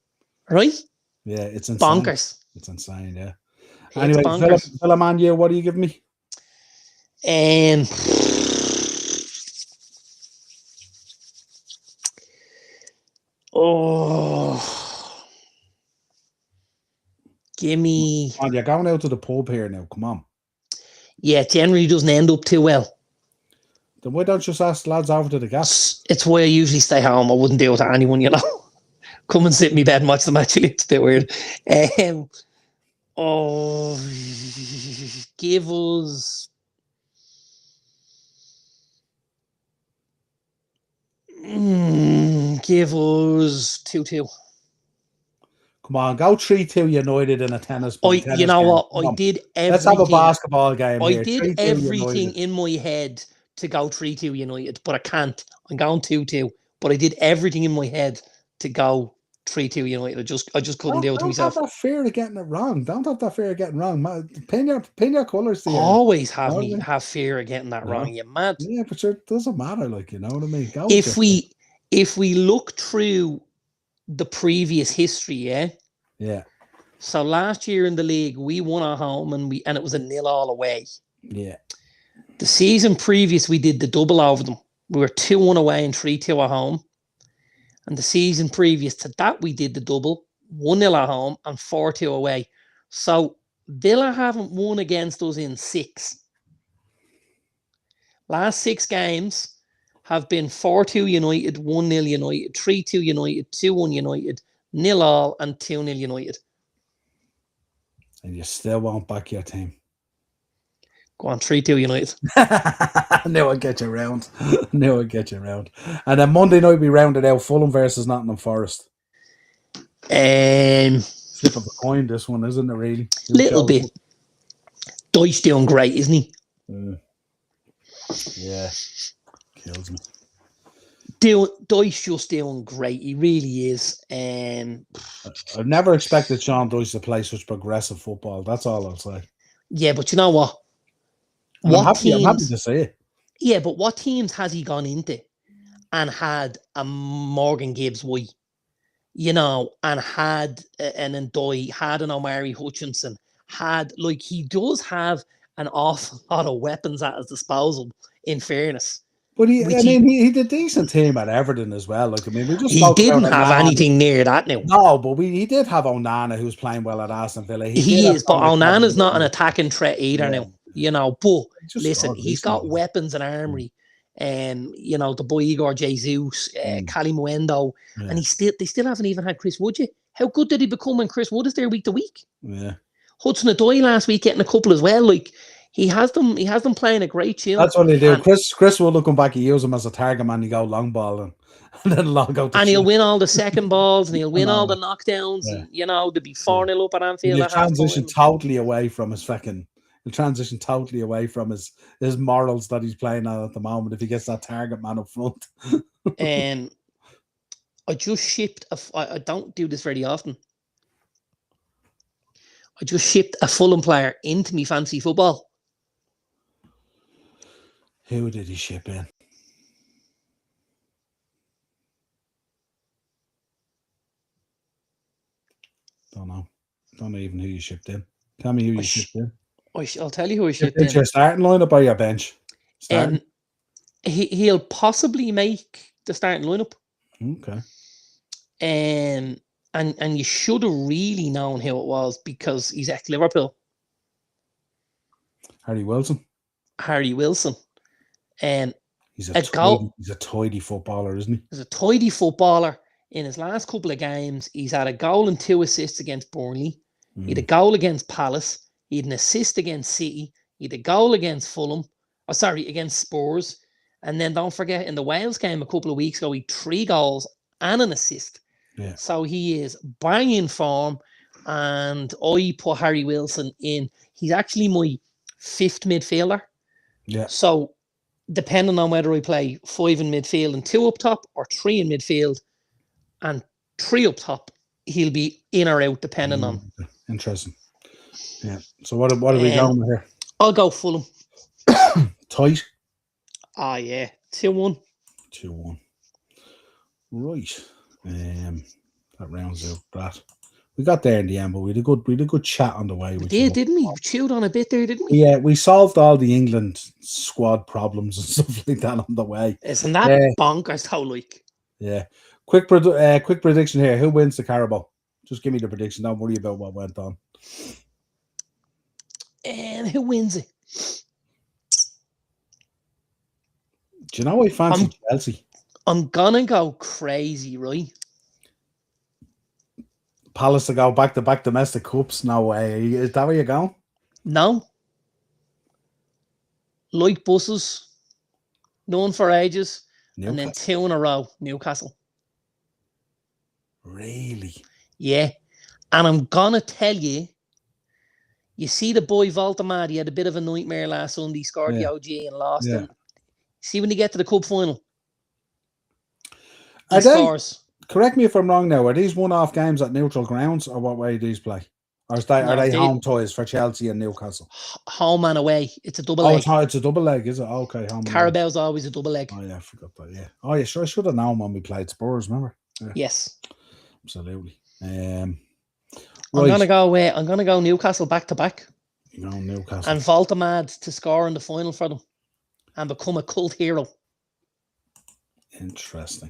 Right? Yeah, it's insane. Bonkers. It's insane, yeah. It's Anyway, Villa Man, what do you give me? Give me. Come on, you're going out to the pub here now. Come on. Yeah, it generally doesn't end up too well. Then why don't you just ask lads over to the gas? It's why I usually stay home. I wouldn't deal with anyone, Come and sit in my bed and watch them. Actually, it's a bit weird. Give us. Give us 2-2. Come on, go 3-2 United in a tennis. You know what? I did everything. Let's have a basketball game. I did everything in my head to go 3-2 United, but I can't. I'm going 2-2, but I did everything in my head to go 3-2 United. I just couldn't do it to myself. Don't have that fear of getting it wrong. Don't have that fear of getting wrong. Pin your colours to you. Always have fear of getting that wrong. You're mad. Yeah, but it doesn't matter. You know what I mean? If we look through the previous history, yeah. So last year in the league, we won at home and it was a 0-0 away. Yeah. The season previous, we did the double over them. We were 2-1 away and 3-2 at home. And the season previous to that, we did the double, 1-0 at home and 4-2 away. So Villa haven't won against us in 6. Last 6 games have been 4-2 United, 1-0 United, 3-2 United, 2-1 United, 0-0 and 2-0 United. And you still won't back your team. Go on, 3-2 United. Now I get you round. And then Monday night we rounded out Fulham versus Nottingham Forest. Flip of a coin, this one, isn't it, really? Little bit. Deutsch doing great, isn't he? Yeah. Kills me. Deutsch just doing great. He really is. I've never expected Sean Deutsch to play such progressive football. That's all I'll say. Yeah, but you know what? I'm happy to see it. Yeah, but what teams has he gone into and had a Morgan Gibbs White, and had an Ndoye, had an Omari Hutchinson, he does have an awful lot of weapons at his disposal, in fairness. But he did a decent team at Everton as well. We just he didn't have anything near that now. No, but he did have Onana, who's playing well at Aston Villa. He is, but Onana's not an attacking threat either now. But listen, he's got weapons and armory. The boy Igor Jesus, Cali Muendo, and they still haven't even had Chris Wood yet. How good did he become when Chris Wood is there week to week? Yeah. Hudson-Odoi last week getting a couple as well. He has them playing a great tune. That's what they do. Chris will looking back, he use him as a target man. You go long ball and then long out. And he'll win all the second balls and he'll win all the knockdowns. Yeah. And they'll be 4-0 up at Anfield. He'll transition totally away from his his morals that he's playing at the moment if he gets that target man up front. I just shipped I don't do this very often. I just shipped a Fulham player into me fantasy football. Who did he ship in? Don't know even who you shipped in. Tell me who you shipped in. I'll tell you who I shipped in. Your starting lineup or your bench? He'll possibly make the starting lineup. Okay. And you should have really known who it was because he's ex-Liverpool. Harry Wilson. And he's a tidy footballer, isn't he? He's a tidy footballer. in his last couple of games, he's had a goal and 2 assists against Burnley. He had a goal against Palace. He had an assist against City. He had a goal against Fulham. Against Spurs. And then don't forget, in the Wales game a couple of weeks ago, he had 3 goals and an assist. Yeah. So he is banging form. And I put Harry Wilson in. He's actually my 5th midfielder. Yeah. So depending on whether I play 5 in midfield and 2 up top, or 3 in midfield and 3 up top, he'll be in or out depending on. Interesting. Yeah. So what are we going with here? I'll go Fulham. Tight. Ah, yeah. 2-1. 2-1. Right. That rounds out that. We got there in the end, but we had a good chat on the way. We did, didn't we? We chewed on a bit there, didn't we? Yeah, we solved all the England squad problems and stuff like that on the way. Isn't that bonkers? How like? Yeah. Quick prediction here. Who wins the Carabao? Just give me the prediction. Don't worry about what went on. And who wins it? Do you know I fancy Chelsea? I'm gonna go crazy, right? Palace to go back-to-back domestic cups. No way. Is that where you're going? No. Like buses. Known for ages. Newcastle. And then 2 in a row. Newcastle. Really? Yeah. And I'm gonna tell you, you see the boy Voltemad, he had a bit of a nightmare last Sunday, scored the OG and lost him. See when you get to the cup final, he scores. Correct me if I'm wrong now. Are these one-off games at neutral grounds, or what way do these play? Or are they home ties for Chelsea and Newcastle? Home and away. It's a double leg. Oh, it's a double leg, is it? Okay. Carabao's always a double leg. Oh, yeah, I forgot that, yeah. Oh, yeah, sure. I should have known when we played Spurs, remember? Yeah. Yes. Absolutely. Right. I'm gonna go Newcastle back-to-back. Newcastle. And Voltemad to score in the final for them and become a cult hero. Interesting.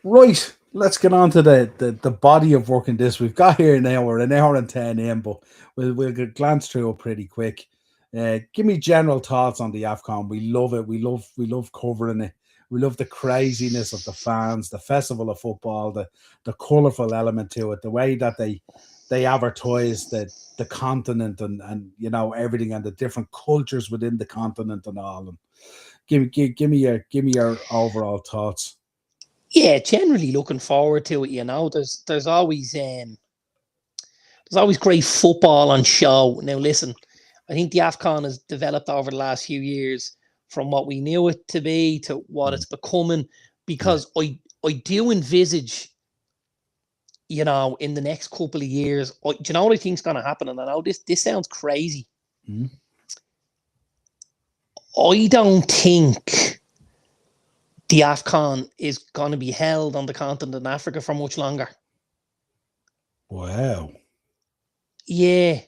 Right, let's get on to the body of work in this. We've got here now, we're an hour and 10 in, but we'll glance through it pretty quick. Give me general thoughts on the AFCON. We love it. We love covering it. We love the craziness of the fans, the festival of football, the colourful element to it, the way that they advertise the continent and you know everything and the different cultures within the continent and all. And give me your overall thoughts. Yeah, generally looking forward to it. You know, there's always great football on show. Now, listen, I think the AFCON has developed over the last few years from what we knew it to be to what it's becoming. Because I do envisage, you know, in the next couple of years, do you know what I think's going to happen? And I know this sounds crazy. I don't think the AFCON is going to be held on the continent in Africa for much longer. Wow. Yeah,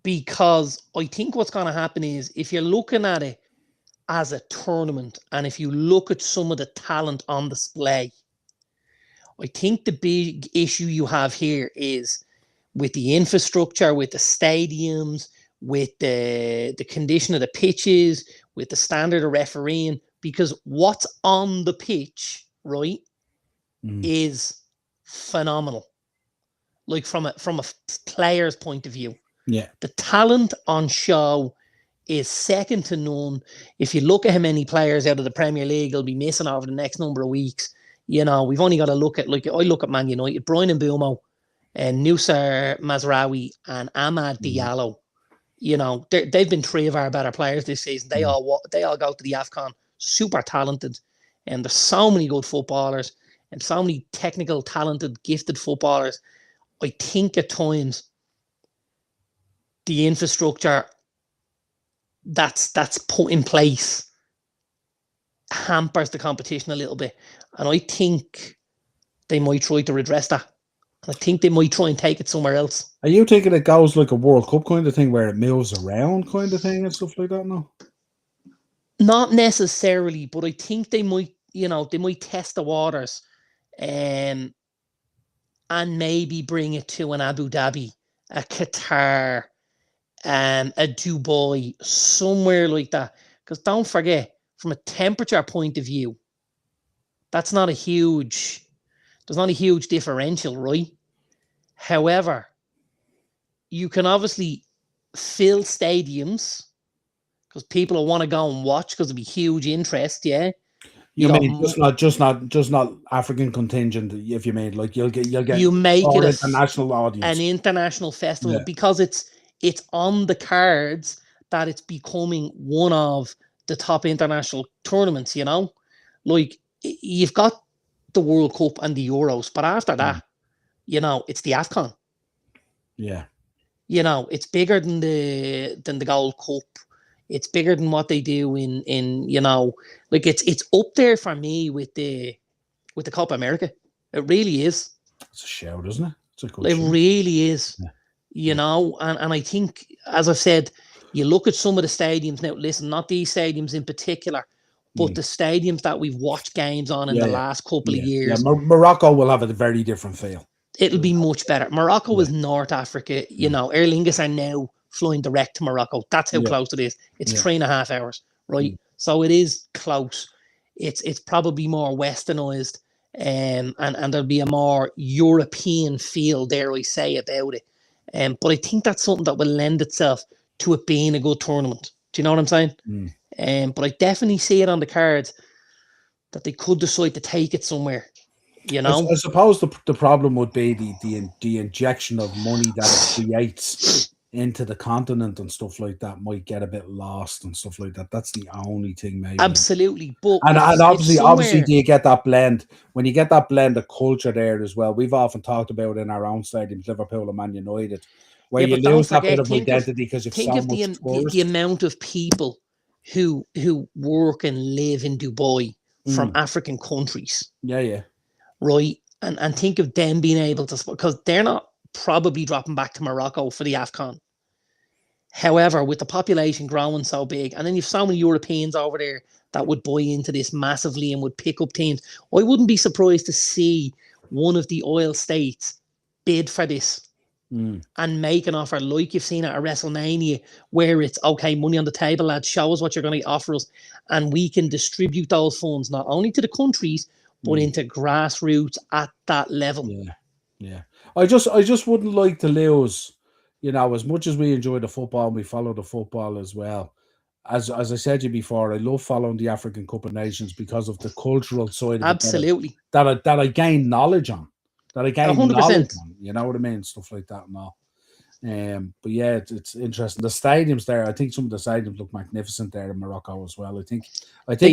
because I think what's going to happen is if you're looking at it as a tournament and if you look at some of the talent on display, I think the big issue you have here is with the infrastructure, with the stadiums, with the condition of the pitches, with the standard of refereeing, because what's on the pitch, right, is phenomenal. Like from a player's point of view. Yeah. The talent on show is second to none. If you look at how many players out of the Premier League will be missing over the next number of weeks, you know, we've only got to look at, like, I look at Man United, Brian Mbeumo, and Nusar Mazraoui, and Amad Diallo. You know, they've been 3 of our better players this season. They all go to the AFCON, super talented, and there's so many good footballers and so many technical, talented, gifted footballers. I think at times the infrastructure that's put in place hampers the competition a little bit, and I think they might try to redress that. I think they might try and take it somewhere else. Are you thinking it goes like a World Cup kind of thing where it moves around kind of thing and stuff like that? No, not necessarily, but I think they might, you know, they might test the waters, and maybe bring it to an Abu Dhabi, a Qatar, a Dubai, somewhere like that. Because don't forget, from a temperature point of view, That's not a huge. There's not a huge differential, right? However, you can obviously fill stadiums because people will want to go and watch because there'll be huge interest. Yeah, You got mean just not African contingent? If you mean like you'll get you make it more international audience, an international festival yeah. because it's on the cards that it's becoming one of the top international tournaments. You know, like you've got the World Cup and the Euros, but after that, you know, it's the AFCON. Yeah. You know, it's bigger than the Gold Cup. It's bigger than what they do in you know, like it's up there for me with the Copa America. It really is. It's a shout, isn't it? It's a good It shout. really is. Yeah. You know, and I think, as I've said, you look at some of the stadiums now. Listen, not these stadiums in particular, but the stadiums that we've watched games on in the last couple of years. Morocco will have a very different feel. It'll be much better. Morocco is North Africa. You know, Aer Lingus are now flying direct to Morocco. That's how close it is. It's 3.5 hours, right? So it is close. It's probably more westernized, and there'll be a more European feel, dare I say, about it. But I think that's something that will lend itself to it being a good tournament. Do you know what I'm saying? But I definitely see it on the cards that they could decide to take it somewhere. You know, I suppose the problem would be the injection of money that it creates into the continent and stuff like that might get a bit lost and stuff like that. That's the only thing, maybe. Absolutely, but and obviously, do you get that blend when you get that blend of culture there as well? We've often talked about in our own stadiums, Liverpool and Man United, where you lose that bit of identity because you've so much tourists. The amount of people who work and live in Dubai from African countries. Yeah. Right, and think of them being able to, because they're not probably dropping back to Morocco for the AFCON. However, with the population growing so big, and then you've so many Europeans over there that would buy into this massively and would pick up teams, I wouldn't be surprised to see one of the oil states bid for this and make an offer like you've seen at a WrestleMania, where it's, okay, money on the table, lads, show us what you're going to offer us, and we can distribute those funds not only to the countries, but into grassroots at that level. Yeah. I just wouldn't like to lose, you know, as much as we enjoy the football and we follow the football as well. As I said to you before, I love following the African Cup of Nations because of the cultural side of Absolutely. it that I gain knowledge on. That I gain 100%. knowledge on. You know what I mean? Stuff like that and all. But yeah, it's interesting. The stadiums there, I think some of the stadiums look magnificent there in Morocco as well. I think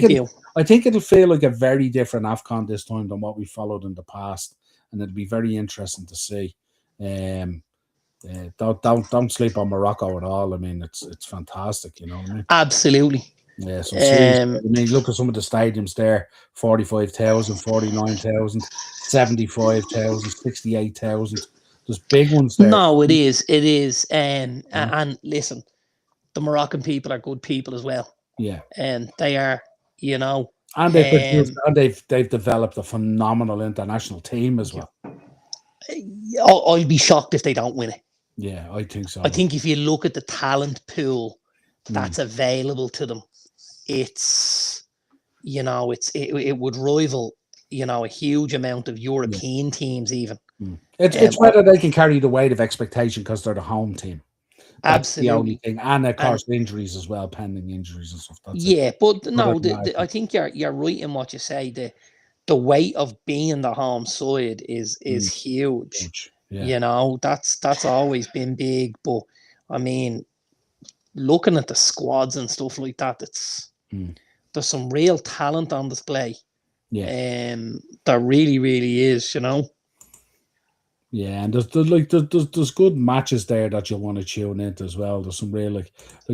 it'll feel like a very different AFCON this time than what we followed in the past, and it'll be very interesting to see. Don't sleep on Morocco at all. I mean, it's fantastic. You know what I mean? Absolutely. Yeah. So I mean, look at some of the stadiums there: 45,000, 49,000, 75,000, 68,000. There's big ones there. No, it is. And listen, the Moroccan people are good people as well. Yeah. And they are, you know. And they've developed a phenomenal international team as well. I'll be shocked if they don't win it. Yeah, I think so. I think if you look at the talent pool that's available to them, it's, you know, it would rival, you know, a huge amount of European teams even. It's whether they can carry the weight of expectation because they're the home team. That's absolutely. the only thing. And of course, injuries as well, pending injuries and stuff. But no, I think you're right in what you say. The weight of being the home side is huge. Yeah. You know, that's always been big. But I mean, looking at the squads and stuff like that, there's some real talent on display. Yeah. There really, really is, you know. Yeah, and there's good matches there that you'll want to tune into as well. There's some real like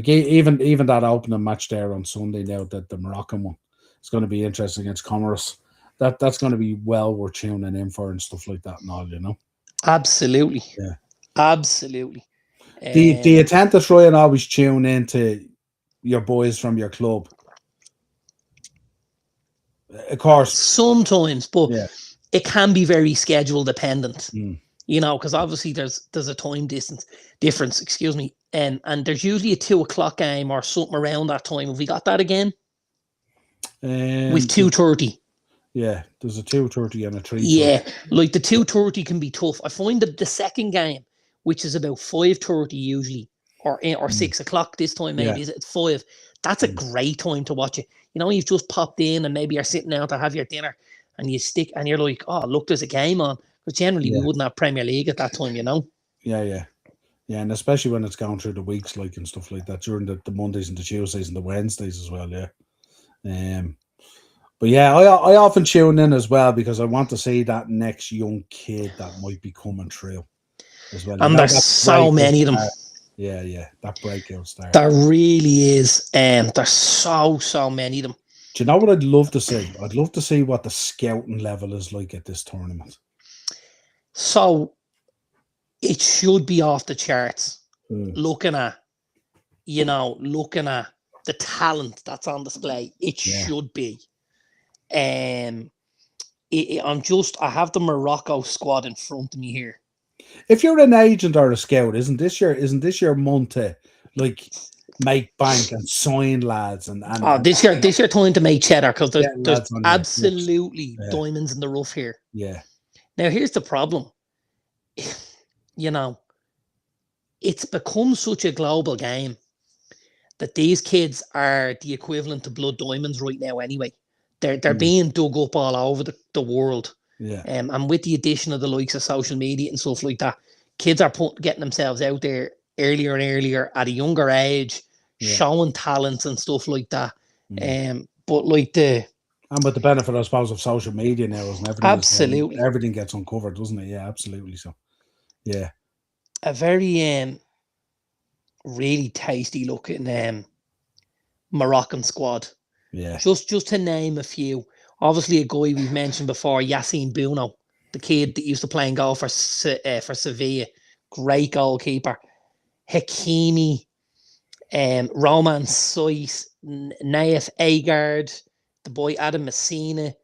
even that opening match there on Sunday now, that the Moroccan one, it's going to be interesting against Comoros. That's going to be well worth tuning in for and stuff like that and all, you know. Absolutely. Yeah. Absolutely. Do you tend to try and always tune into your boys from your club? Of course. Sometimes, but it can be very schedule dependent. You know, because obviously there's a time difference, excuse me. And there's usually a 2:00 game or something around that time. Have we got that again? With 2:30. Yeah, there's a 2:30 and a 3:30. Yeah, like the 2:30 can be tough. I find that the second game, which is about 5:30 usually, or 6 o'clock this time maybe, Yeah. is it 5? That's a great time to watch it. You know, you've just popped in and maybe you're sitting out to have your dinner and you stick and you're like, oh, look, there's a game on. Because generally we Yeah. wouldn't have Premier League at that time, you know? Yeah, and especially when it's going through the weeks, like, and stuff like that, during the Mondays and the Tuesdays and the Wednesdays as well. Yeah. But yeah, I often tune in as well because I want to see that next young kid that might be coming through as well. You And know, there's that so many of them. star. Yeah, that breakout star. There really is. There's so many of them. Do you know what I'd love to see? I'd love to see what the scouting level is like at this tournament. So it should be off the charts. Looking at the talent that's on display, it should be. I have the Morocco squad in front of me here. If you're an agent or a scout, isn't this your month to like make bank and sign lads and this year time to make cheddar because there's absolutely diamonds in the rough here. Yeah. Now here's the problem. You know, it's become such a global game that these kids are the equivalent to blood diamonds right now anyway. They're being dug up all over the world. Yeah. And with the addition of the likes of social media and stuff like that, kids are getting themselves out there earlier and earlier at a younger age, showing talents and stuff like that. But like and with the benefit, I suppose, of social media now, isn't everything? Absolutely. Everything gets uncovered, doesn't it? Yeah, absolutely. So, yeah. A very really tasty looking Moroccan squad. Yeah. Just to name a few. Obviously, a guy we've mentioned before, Yassine Bouno, the kid that used to play in goal for Sevilla. Great goalkeeper. Hakimi, Roman Saiss, Naif Agard, the boy Adam Messina.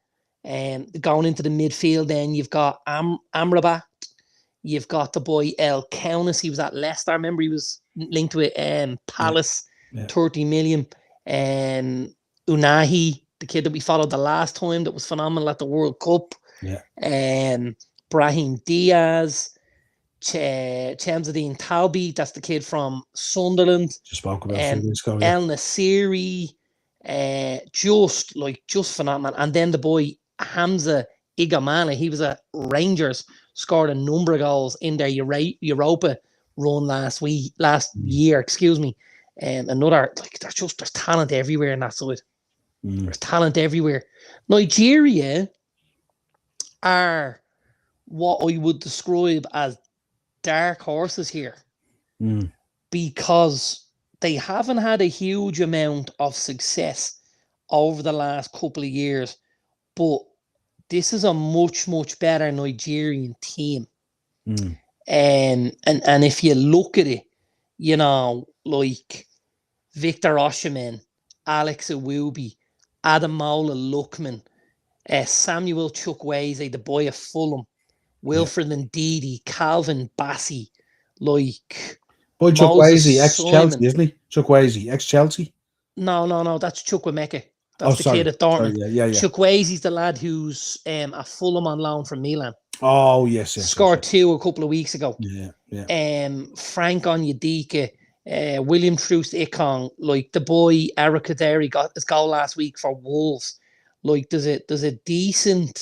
Going into the midfield, then you've got Amrabat. You've got the boy El Kaunis. He was at Leicester. I remember he was linked with Palace, 30 million. Unahi, the kid that we followed the last time that was phenomenal at the World Cup. Yeah. Brahim Diaz, Chemzadine Taubi, that's the kid from Sunderland. Just spoke about a few weeks ago. El Nasiri, just phenomenal. And then the boy Hamza Igamana, he was at Rangers, scored a number of goals in their Europa run last year. Another, like, there's talent everywhere in that side. There's talent everywhere. Nigeria are what I would describe as dark horses here because they haven't had a huge amount of success over the last couple of years, but this is a much, much better Nigerian team. And if you look at it, you know, like Victor Osimhen, Alex Iwobi, Ademola Lookman, Samuel Chukwueze, the boy of Fulham, Wilfred Ndidi, Calvin Bassey, like boy Chukwueze, ex-Chelsea, isn't he? Chukwueze, ex-Chelsea? No, that's Chukwuemeka. That's the kid at Dortmund. Yeah. Chukwueze's the lad who's a Fulham on loan from Milan. Oh, yes. Scored 2 a couple of weeks ago. Yeah. Frank Onyedika, William Troost Ikong, like the boy Eric Kaderi got his goal last week for Wolves. Like there's a decent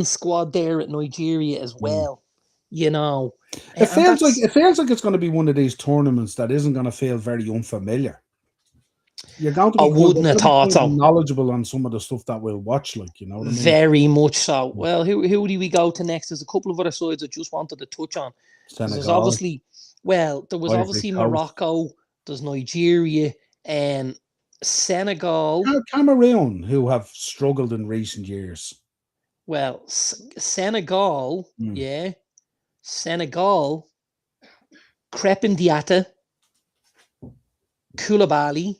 squad there at Nigeria as well. You know, it feels like it's going to be one of these tournaments that isn't going to feel very unfamiliar. You're going to be wouldn't have thought so. Knowledgeable on some of the stuff that we'll watch, like, you know what I mean? Very much so. Well, who do we go to next? There's a couple of other sides I just wanted to touch on. There's obviously, Morocco, there's Nigeria, and Senegal. Cameroon, who have struggled in recent years. Well, Senegal, Senegal, Crepin Diatta, Koulibaly,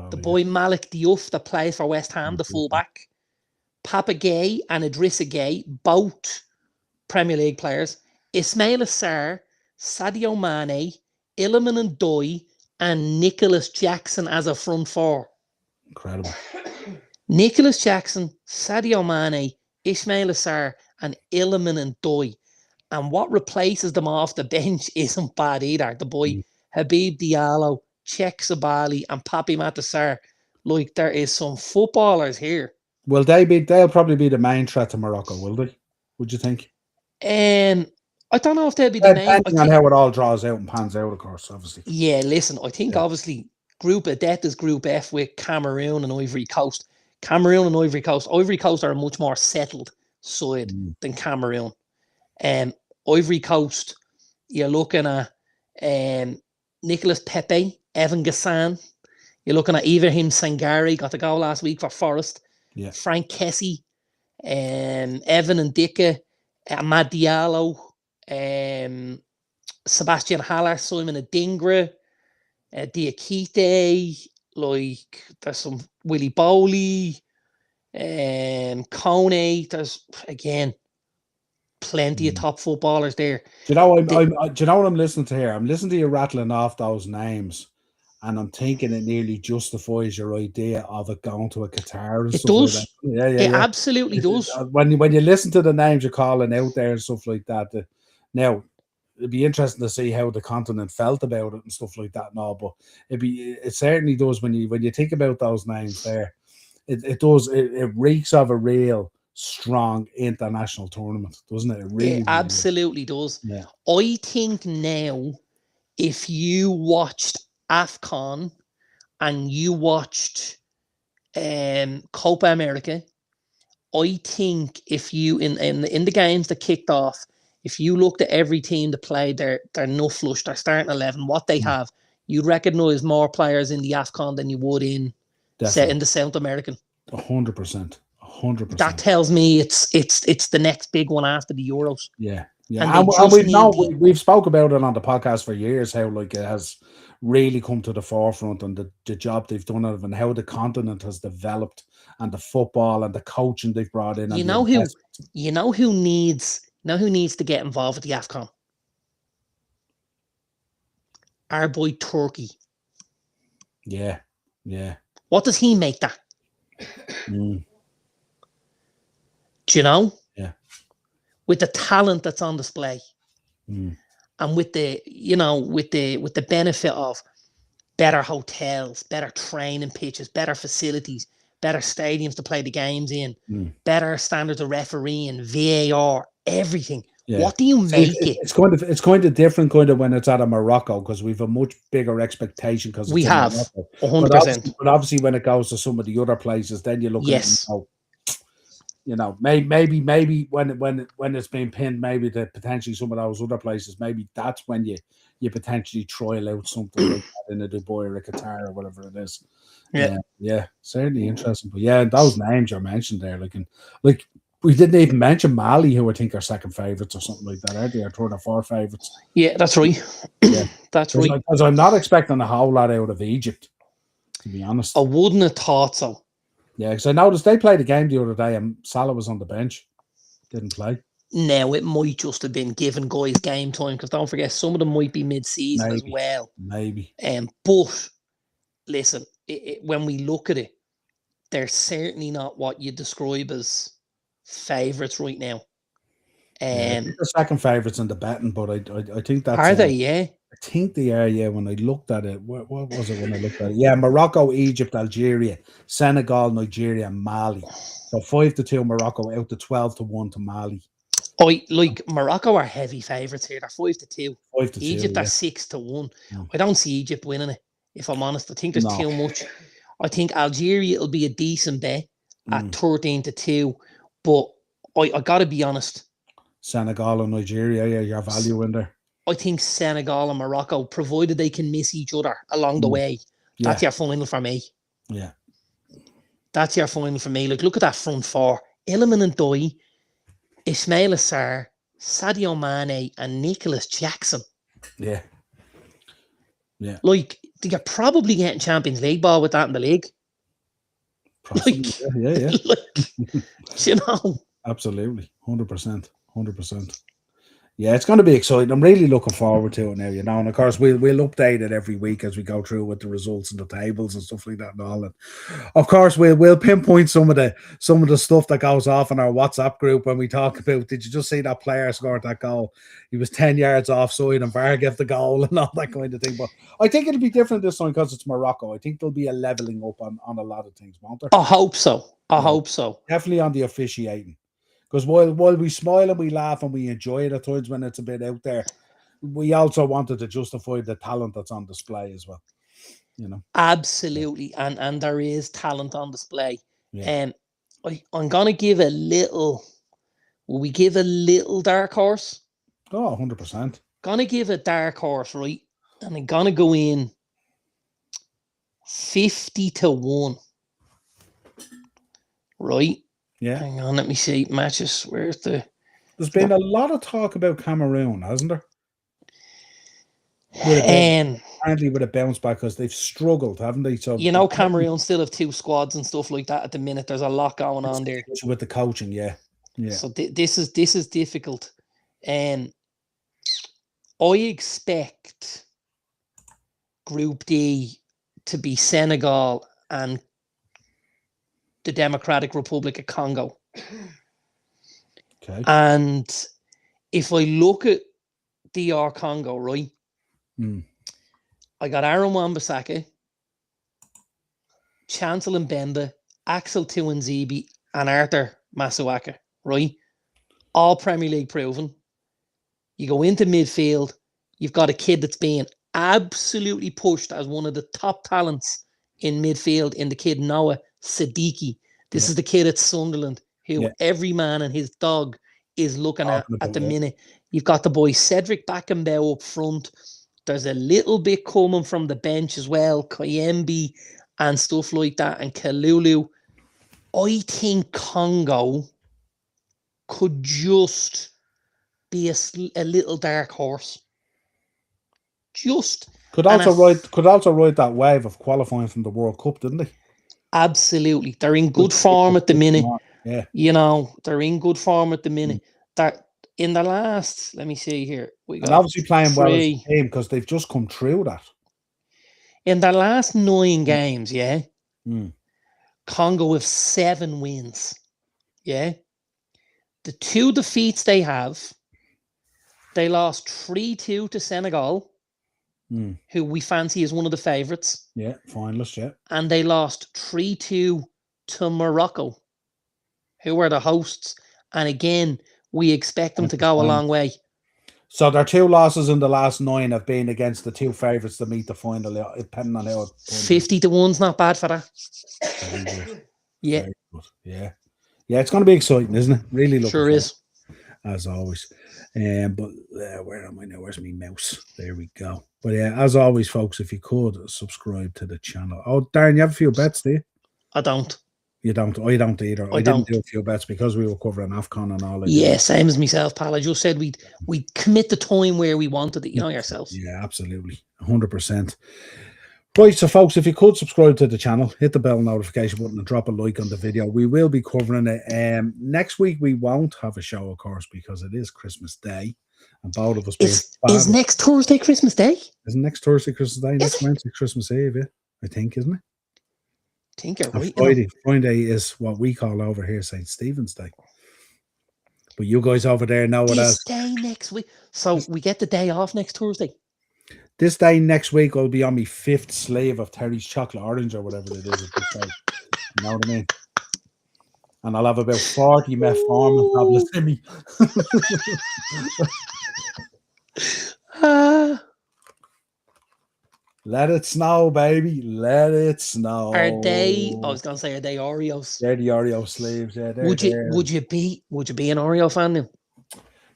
the boy Malik Diouf that plays for West Ham, the fullback, Papa Gay and Idrissa Gay, both Premier League players, Ismail Assar, Sadio Mane, Iliman Ndoye, and Nicholas Jackson as a front four. Incredible. Nicholas Jackson, Sadio Mane, Ismail Assar, and Iliman and Doy. And what replaces them off the bench isn't bad either. The boy Habib Diallo, Czech Sabali, and Papi Matasar. Like, there is some footballers here. Will they'll probably be the main threat to Morocco, will they? Would you think? I don't know if they'll be the main. Depending on how it all draws out and pans out, of course, obviously. Yeah, listen, I think obviously Group of Death is Group F with Cameroon and Ivory Coast. Cameroon and Ivory Coast. Ivory Coast are a much more settled side than Cameroon. Ivory Coast, you're looking at Nicolas Pepe, Evan Gassan. You're looking at Ibrahim Sangare, got the goal last week for Forest. Yeah. Frank Kessie, Evan and Dicke, Ahmad Diallo, Sebastian Haller, Simon Adingra, Diakite, like there's some Willie Bowley, Kone. There's again plenty of top footballers there. Do you know do you know what I'm listening to here? I'm listening to you rattling off those names, and I'm thinking it nearly justifies your idea of it going to a Qatar. And it stuff does. Like that. It absolutely does. When you listen to the names you're calling out there and stuff like that, now it'd be interesting to see how the continent felt about it and stuff like that. No, but it certainly does when you think about those names there. It does. It reeks of a real strong international tournament, doesn't it? It really absolutely does. Yeah. I think now, if you watched AFCON and you watched Copa America, I think if you in the games that kicked off, if you looked at every team that played their nut flush, their starting 11, what they have, you'd recognise more players in the AFCON than you would in the South American. 100%. 100%. That tells me it's the next big one after the Euros. Yeah. And we've spoke about it on the podcast for years, how like it has really come to the forefront and the job they've done of it and how the continent has developed and the football and the coaching they've brought in. You know who needs to get involved with the AFCON? Our boy Turkey. Yeah. What does he make that? Do you know? Yeah. With the talent that's on display, and with the with the benefit of better hotels, better training pitches, better facilities, better stadiums to play the games in, better standards of refereeing, VAR, everything. Yeah. What do you make it? It's kind of different kind of when it's out of Morocco because we've a much bigger expectation because we have 100%. But obviously when it goes to some of the other places, then you look at maybe when it's been pinned, maybe to potentially some of those other places, maybe that's when you potentially trial out something like that in a Dubai or a Qatar or whatever it is. Yeah, certainly interesting. But yeah, those names you mentioned there, like we didn't even mention Mali, who I think are second favourites or something like that, aren't they? Or third or fourth favourites. Yeah, that's right. Yeah, that's right. Because I'm not expecting a whole lot out of Egypt, to be honest. I wouldn't have thought so. Yeah, because I noticed they played a game the other day and Salah was on the bench. Didn't play. Now, it might just have been giving guys game time because don't forget, some of them might be mid-season as well. Maybe. But, listen, when we look at it, they're certainly not what you describe as favourites right now. I think the second favourites in the betting, but I think that's... Are they, yeah? I think they are, yeah, when I looked at it. What was it when I looked at it? Yeah, Morocco, Egypt, Algeria, Senegal, Nigeria, Mali. So 5-2 Morocco, out to 12-1 to Mali. Morocco are heavy favourites here. They're 5-2. 5-2. Egypt are 6-1. I don't see Egypt winning it, if I'm honest. I think there's too much. I think Algeria will be a decent bet at 13-2. But I got to be honest. Senegal and Nigeria, yeah, your value in there. I think Senegal and Morocco, provided they can miss each other along the way, that's your final for me. Yeah. That's your final for me. Look at that front four. Iliman and Doy, Ismail Assar, Sadio Mane, and Nicholas Jackson. Yeah. Yeah. You're probably getting Champions League ball with that in the league. Yeah. You know? Absolutely. 100%. Yeah, it's going to be exciting. I'm really looking forward to it now, and of course we'll update it every week as we go through with the results and the tables and stuff like that and all. And of course we'll pinpoint some of the stuff that goes off in our WhatsApp group when we talk about. Did you just see that player scored that goal? He was 10 yards offside and VAR gave the goal and all that kind of thing. But I think it'll be different this time because it's Morocco. I think there'll be a leveling up on a lot of things, won't there? I hope so. I hope so. Definitely on the officiating. Because while we smile and we laugh and we enjoy it at times when it's a bit out there, we also wanted to justify the talent that's on display as well. Absolutely, and there is talent on display. Yeah. I'm gonna give a little. Will we give a little dark horse? Oh, 100%. Gonna give a dark horse, right? And I'm gonna go in 50-1. Right? Yeah. Hang on, let me see. Matches. Where's the... There's been a lot of talk about Cameroon, hasn't there? Apparently with a bounce back because they've struggled, haven't they? So Cameroon still have 2 squads and stuff like that at the minute. There's a lot going on there with the coaching, yeah. So this is difficult. I expect Group D to be Senegal and the Democratic Republic of Congo. Okay. And if I look at DR Congo, right? I got Aaron Wan-Bissaka, Chancellor Mbemba, Axel Tuanzebe, and Arthur Masuaka, right? All Premier League proven. You go into midfield, you've got a kid that's being absolutely pushed as one of the top talents in midfield in the kid Noah Siddiqui. This is the kid at Sunderland who every man and his dog is looking at the minute. You've got the boy Cedric Bakambu up front. There's a little bit coming from the bench as well, Kayembe and stuff like that, and Kalulu. I think Congo could just be a little dark horse. Could also ride that wave of qualifying from the World Cup, didn't they? Absolutely. They're in good form at the minute. Yeah. They're in good form at the minute. They're in the last, let me see here. And obviously playing well as a team because they've just come through that. In the last 9 games, Congo have 7 wins. Yeah. The 2 defeats they have, they lost 3-2 to Senegal, who we fancy as one of the favourites. Yeah, finalists, yeah. And they lost 3-2 to Morocco, who are the hosts. And again, we expect them to go a long way. So their 2 losses in the last 9 have been against the 2 favourites to meet the final, depending on how... 50-1's not bad for that. Very good. Yeah. Very good. Yeah. Yeah, it's going to be exciting, isn't it? Really looking forward, is. As always. But where am I now? Where's my mouse? There we go. But yeah, as always, folks, if you could subscribe to the channel. Oh, Darren, you have a few bets, do you? I don't. You don't? I don't either. I didn't do a few bets because we were covering AFCON and all that. Yeah, same as myself, pal. I just said we'd commit the time where we wanted it, yourselves. Yeah, absolutely. 100%. Right, so folks, if you could subscribe to the channel, hit the bell notification button and drop a like on the video. We will be covering it. Next week, we won't have a show, of course, because it is Christmas Day. And both of us... Is next Thursday Christmas Day? Isn't next Thursday Christmas Day? Next Wednesday Christmas Eve, yeah. I think, isn't it? I think you're right. Friday is what we call over here St. Stephen's Day. But you guys over there know what else. This day next week. So we get the day off next Thursday. This day next week, I'll be on my 5th sleeve of Terry's Chocolate Orange or whatever it is. You know what I mean? And I'll have about 40 metformin tablets in me. Let it snow, baby. Let it snow. I was going to say, are they Oreos? They're the Oreo sleeves. Yeah, would you be an Oreo fan then?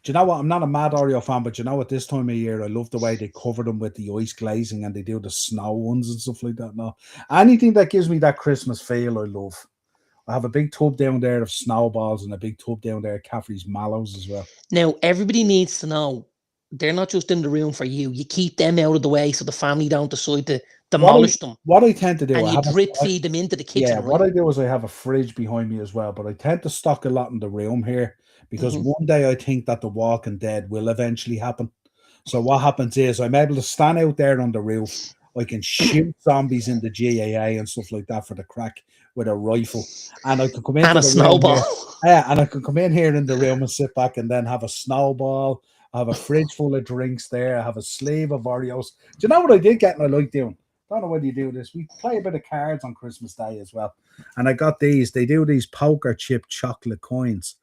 Do you know what? I'm not a mad Oreo fan, but you know what? This time of year, I love the way they cover them with the ice glazing and they do the snow ones and stuff like that. No, anything that gives me that Christmas feel, I love. I have a big tub down there of snowballs and a big tub down there of Caffrey's Mallows as well. Now, everybody needs to know they're not just in the room for you. You keep them out of the way so the family don't decide to demolish them. What I tend to do... And you drip feed them into the kitchen. Yeah, what I do is I have a fridge behind me as well, but I tend to stock a lot in the room here because one day I think that The Walking Dead will eventually happen. So what happens is I'm able to stand out there on the roof. I can shoot zombies in the GAA and stuff like that for the crack with a rifle, and I can come into And a the room snowball. here. Yeah, and I can come in here in the room and sit back and then have a snowball. I have a fridge full of drinks there. I have a sleeve of Oreos. Do you know what I did get and I like doing? Don't know whether you do this. We play a bit of cards on Christmas Day as well. And I got these. They do these poker chip chocolate coins.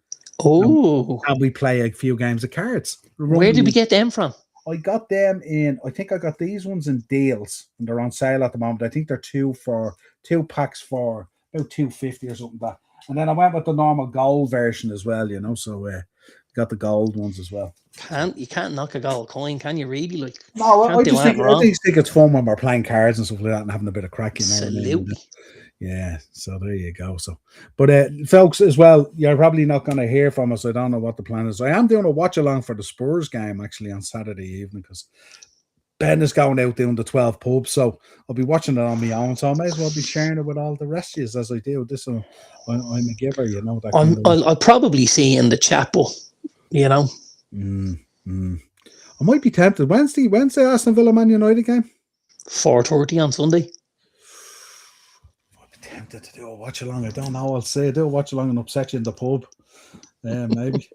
Oh. And we play a few games of cards. Where did we get them from? I got them in, I think I got these ones in deals, and they're on sale at the moment. I think they're two packs for about $2.50 or something like that. And then I went with the normal gold version as well, you know. So got the gold ones as well. You can't knock a gold coin, can you? Really? Like, no, I just think it's fun when we're playing cards and stuff like that and having a bit of crack, you know. Absolutely. Yeah, so there you go. So, but folks, as well, you're probably not going to hear from us. I don't know what the plan is. I am doing a watch along for the Spurs game actually on Saturday evening because Ben is going out doing the 12 pubs, so I'll be watching it on my own. So I may as well be sharing it with all the rest of you as I do. This, I'm a giver, you know. I'll probably see you in the chapel, you know. I might be tempted. Wednesday, Aston Villa Man United game. 4:30 on Sunday. Tempted to do a watch along. I don't know. I'll say do a watch along and upset you in the pub. Maybe.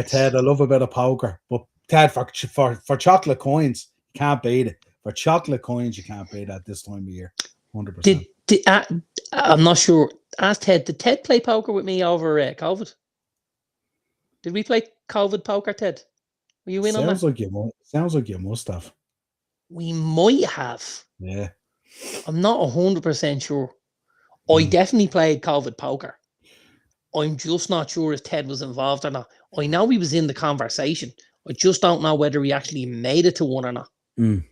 Ted, I love a bit of poker, but Ted, for chocolate coins, you can't beat it. For chocolate coins, you can't beat it at this time of year. 100%. I'm not sure. Ask Ted. Did Ted play poker with me over COVID? Did we play COVID poker, Ted? Were you in on that? Sounds like you must have. We might have. Yeah. I'm not 100% sure. I definitely played COVID poker. I'm just not sure if Ted was involved or not. I know he was in the conversation. I just don't know whether he actually made it to one or not. When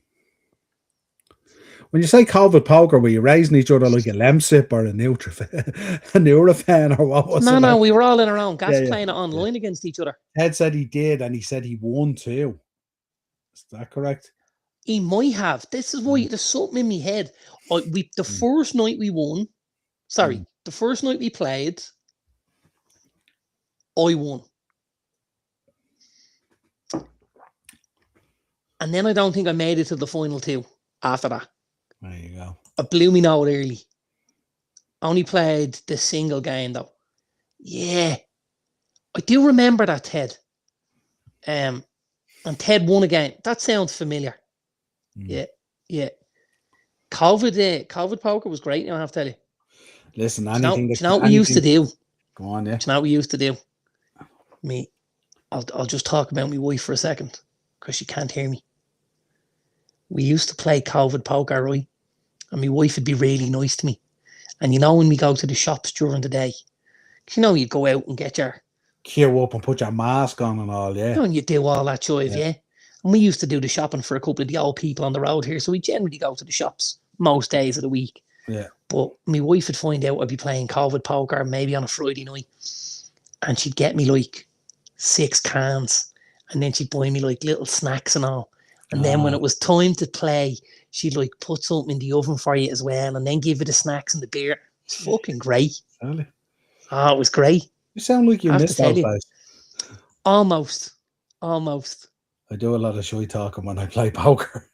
you say COVID poker, were you raising each other like a Lemsip or a Nurofen or what was it? No, we were all in our own gas playing it online against each other. Ted said he did, and he said he won too. Is that correct? He might have. This is why there's something in my head. The first night we won, the first night we played, I won. And then I don't think I made it to the final two after that. There you go. I blew me note early. Only played the single game though. Yeah. I do remember that, Ted. And Ted won again. That sounds familiar. Yeah. COVID poker was great, I have to tell you. Listen, do you know what we used to do? Go on, yeah. Do you know what we used to do? I'll just talk about my wife for a second because she can't hear me. We used to play COVID poker, right? And my wife would be really nice to me. And you know when we go to the shops during the day, you know you go out and get your queue up and put your mask on and all, yeah. You know, and you do all that jive, yeah. And we used to do the shopping for a couple of the old people on the road here, so we generally go to the shops most days of the week. Yeah. But my wife would find out I'd be playing COVID poker maybe on a Friday night, and she'd get me like 6 cans, and then she'd buy me like little snacks and all. And then when it was time to play, she'd like put something in the oven for you as well, and then give you the snacks and the beer. It's fucking great. Really? Oh, it was great. You sound like you missed those days. Almost. I do a lot of shy talking when I play poker.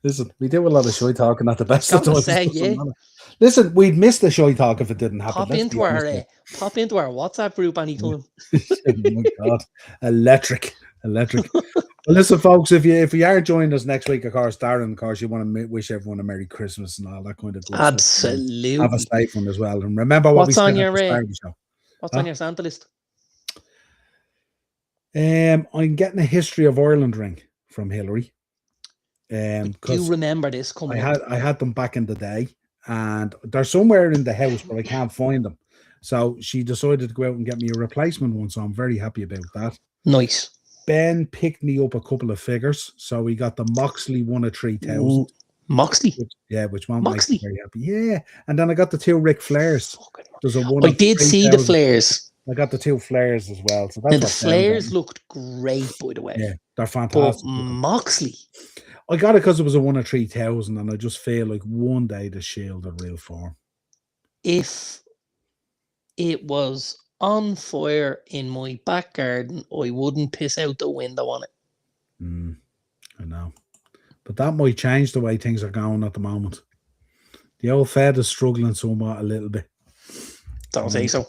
Listen, we do a lot of shy talking at the best of times. Listen, we'd miss the shy talk if it didn't happen. Pop into our WhatsApp group anytime. Oh my God, electric. Well, listen, folks, if you are joining us next week, of course, Darren, of course, you want to wish everyone a Merry Christmas and all that kind of good Absolutely. Stuff. Have a safe one as well, and remember what we said at the start of the show. What's on your Santa list? I'm getting a History of Ireland ring from Hillary. Do you remember this coming? I had them back in the day, and they're somewhere in the house, but I can't find them. So she decided to go out and get me a replacement one. So I'm very happy about that. Nice. Ben picked me up a couple of figures, so we got the Moxley 1 of 3,000. Moxley, which one makes me very happy. Yeah, and then I got the 2 Ric Flairs. There's a 1. I did see the Flairs. I got the 2 Flairs as well. So that's the Flairs looked great, by the way. Yeah, they're fantastic. But Moxley, I got it because it was a 1 of 3,000, and I just feel like one day the Shield are real form. If it was on fire in my back garden, I wouldn't piss out the window on it. I know. But that might change the way things are going at the moment. The old Fed is struggling somewhat a little bit. Don't think so.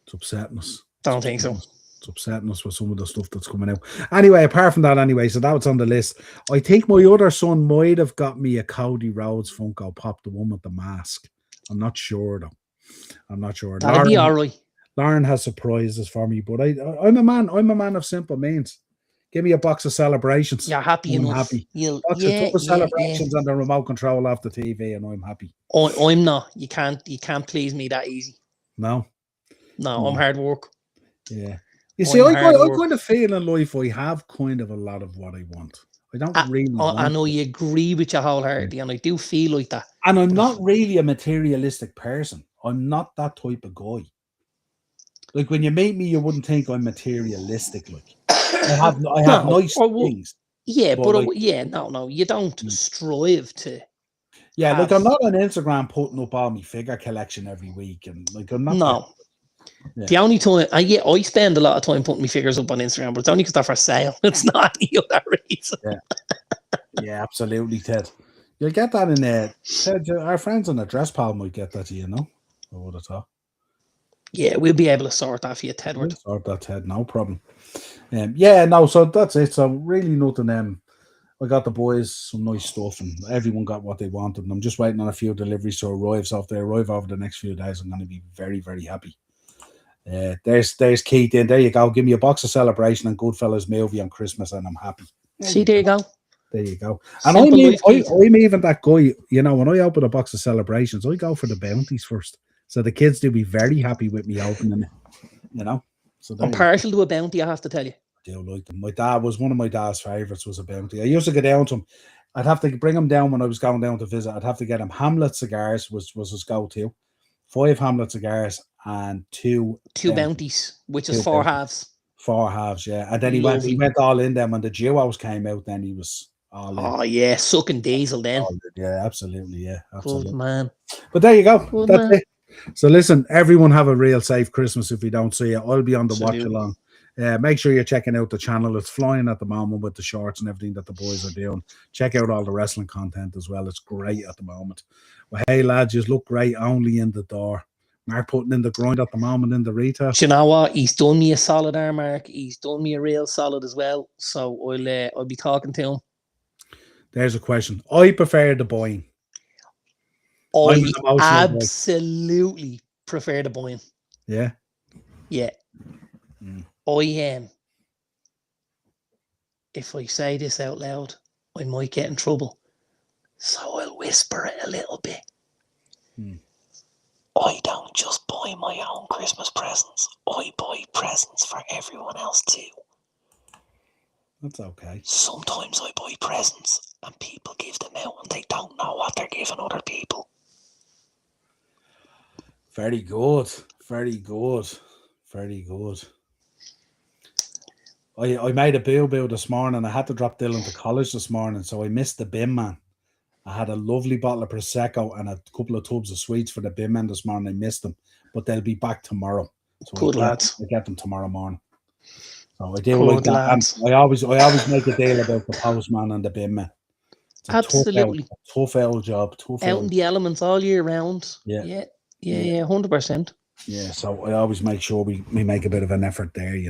It's upsetting us. Don't think so. It's upsetting us with some of the stuff that's coming out. Anyway, apart from that, so that was on the list. I think my other son might have got me a Cody Rhodes Funko Pop, the one with the mask. I'm not sure, though. I'm not sure. That'd be all right. Lauren has surprises for me, but I'm a man of simple means. Give me a box of celebrations. You're happy enough. I'm happy. Box of celebrations and the remote control off the TV, and I'm happy. I'm not. You can't please me that easy. No, I'm hard work. Yeah. You see, I kind of feel in life I have kind of a lot of what I want. I don't really want I know you agree with you wholeheartedly, and I do feel like that. And I'm not really a materialistic person. I'm not that type of guy. Like, when you meet me, you wouldn't think I'm materialistic. Like, I have nice things. Yeah, but no, you don't strive to. Yeah, like, I'm not on Instagram putting up all my figure collection every week, and like, I'm not. No. Yeah. The only time, I spend a lot of time putting my figures up on Instagram, but it's only because they're for sale. It's not any other reason. Yeah, absolutely, Ted. You'll get that in there. Ted, our friends on the Dress Pal might get that, I would have thought. Yeah, we'll be able to sort that for you, Ted. We'll sort that, Ted, no problem. So that's it. So really nothing. I got the boys some nice stuff, and everyone got what they wanted. And I'm just waiting on a few deliveries to arrive. So if they arrive over the next few days, I'm going to be very, very happy. There's Keith in. There you go. Give me a box of Celebration and Goodfellas movie on Christmas, and I'm happy. There you go. There you go. And I'm even that guy, when I open a box of Celebrations, I go for the bounties first. So the kids do be very happy with me opening it, So I'm partial to a bounty, I have to tell you. I do like them. One of my dad's favourites was a bounty. I used to go down to him. I'd have to bring him down when I was going down to visit. I'd have to get him Hamlet cigars, was his go-to. 5 Hamlet cigars and 2 bounties, which is 4 halves. 4 halves, yeah. And then he went all in them when the duos came out. Then he was all in. Oh yeah, sucking diesel then. Yeah, absolutely, yeah, absolutely. Good man. But there you go. That's it. So listen, everyone have a real safe Christmas. If we don't see you, I'll be on the watch along. Make sure you're checking out the channel. It's flying at the moment with the shorts and everything that the boys are doing. Check out all the wrestling content as well. It's great at the moment. Well, hey lads, you look great only in the door. Mark putting in the grind at the moment in the retail. Do you know what? He's done me a solid there, Mark. He's done me a real solid as well. So I'll be talking to him. There's a question. I prefer the buying. I absolutely prefer the buying. Yeah. Yeah. If I say this out loud, I might get in trouble. So I'll whisper it a little bit. I don't just buy my own Christmas presents. I buy presents for everyone else too. That's okay. Sometimes I buy presents and people give them out and they don't know what they're giving other people. Very good. Very good. Very good. I made a boo-boo this morning. I had to drop Dylan to college this morning, so I missed the bin man. I had a lovely bottle of Prosecco and a couple of tubs of sweets for the bin man this morning. I missed them, but they'll be back tomorrow. So good lads. I get them tomorrow morning. So I do like that. And I always make a deal about the postman and the bin man. Absolutely. Tough old job. Out in the elements all year round. Yeah, 100%. Yeah, so I always make sure we make a bit of an effort there,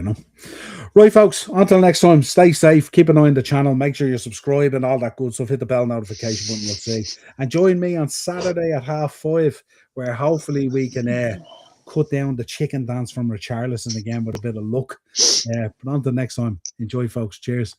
Right, folks, until next time, stay safe, keep an eye on the channel, make sure you subscribe and all that good stuff, hit the bell notification button, you'll see. And join me on Saturday at 5:30, where hopefully we can cut down the chicken dance from Richarlison again with a bit of luck. But until next time, enjoy, folks. Cheers.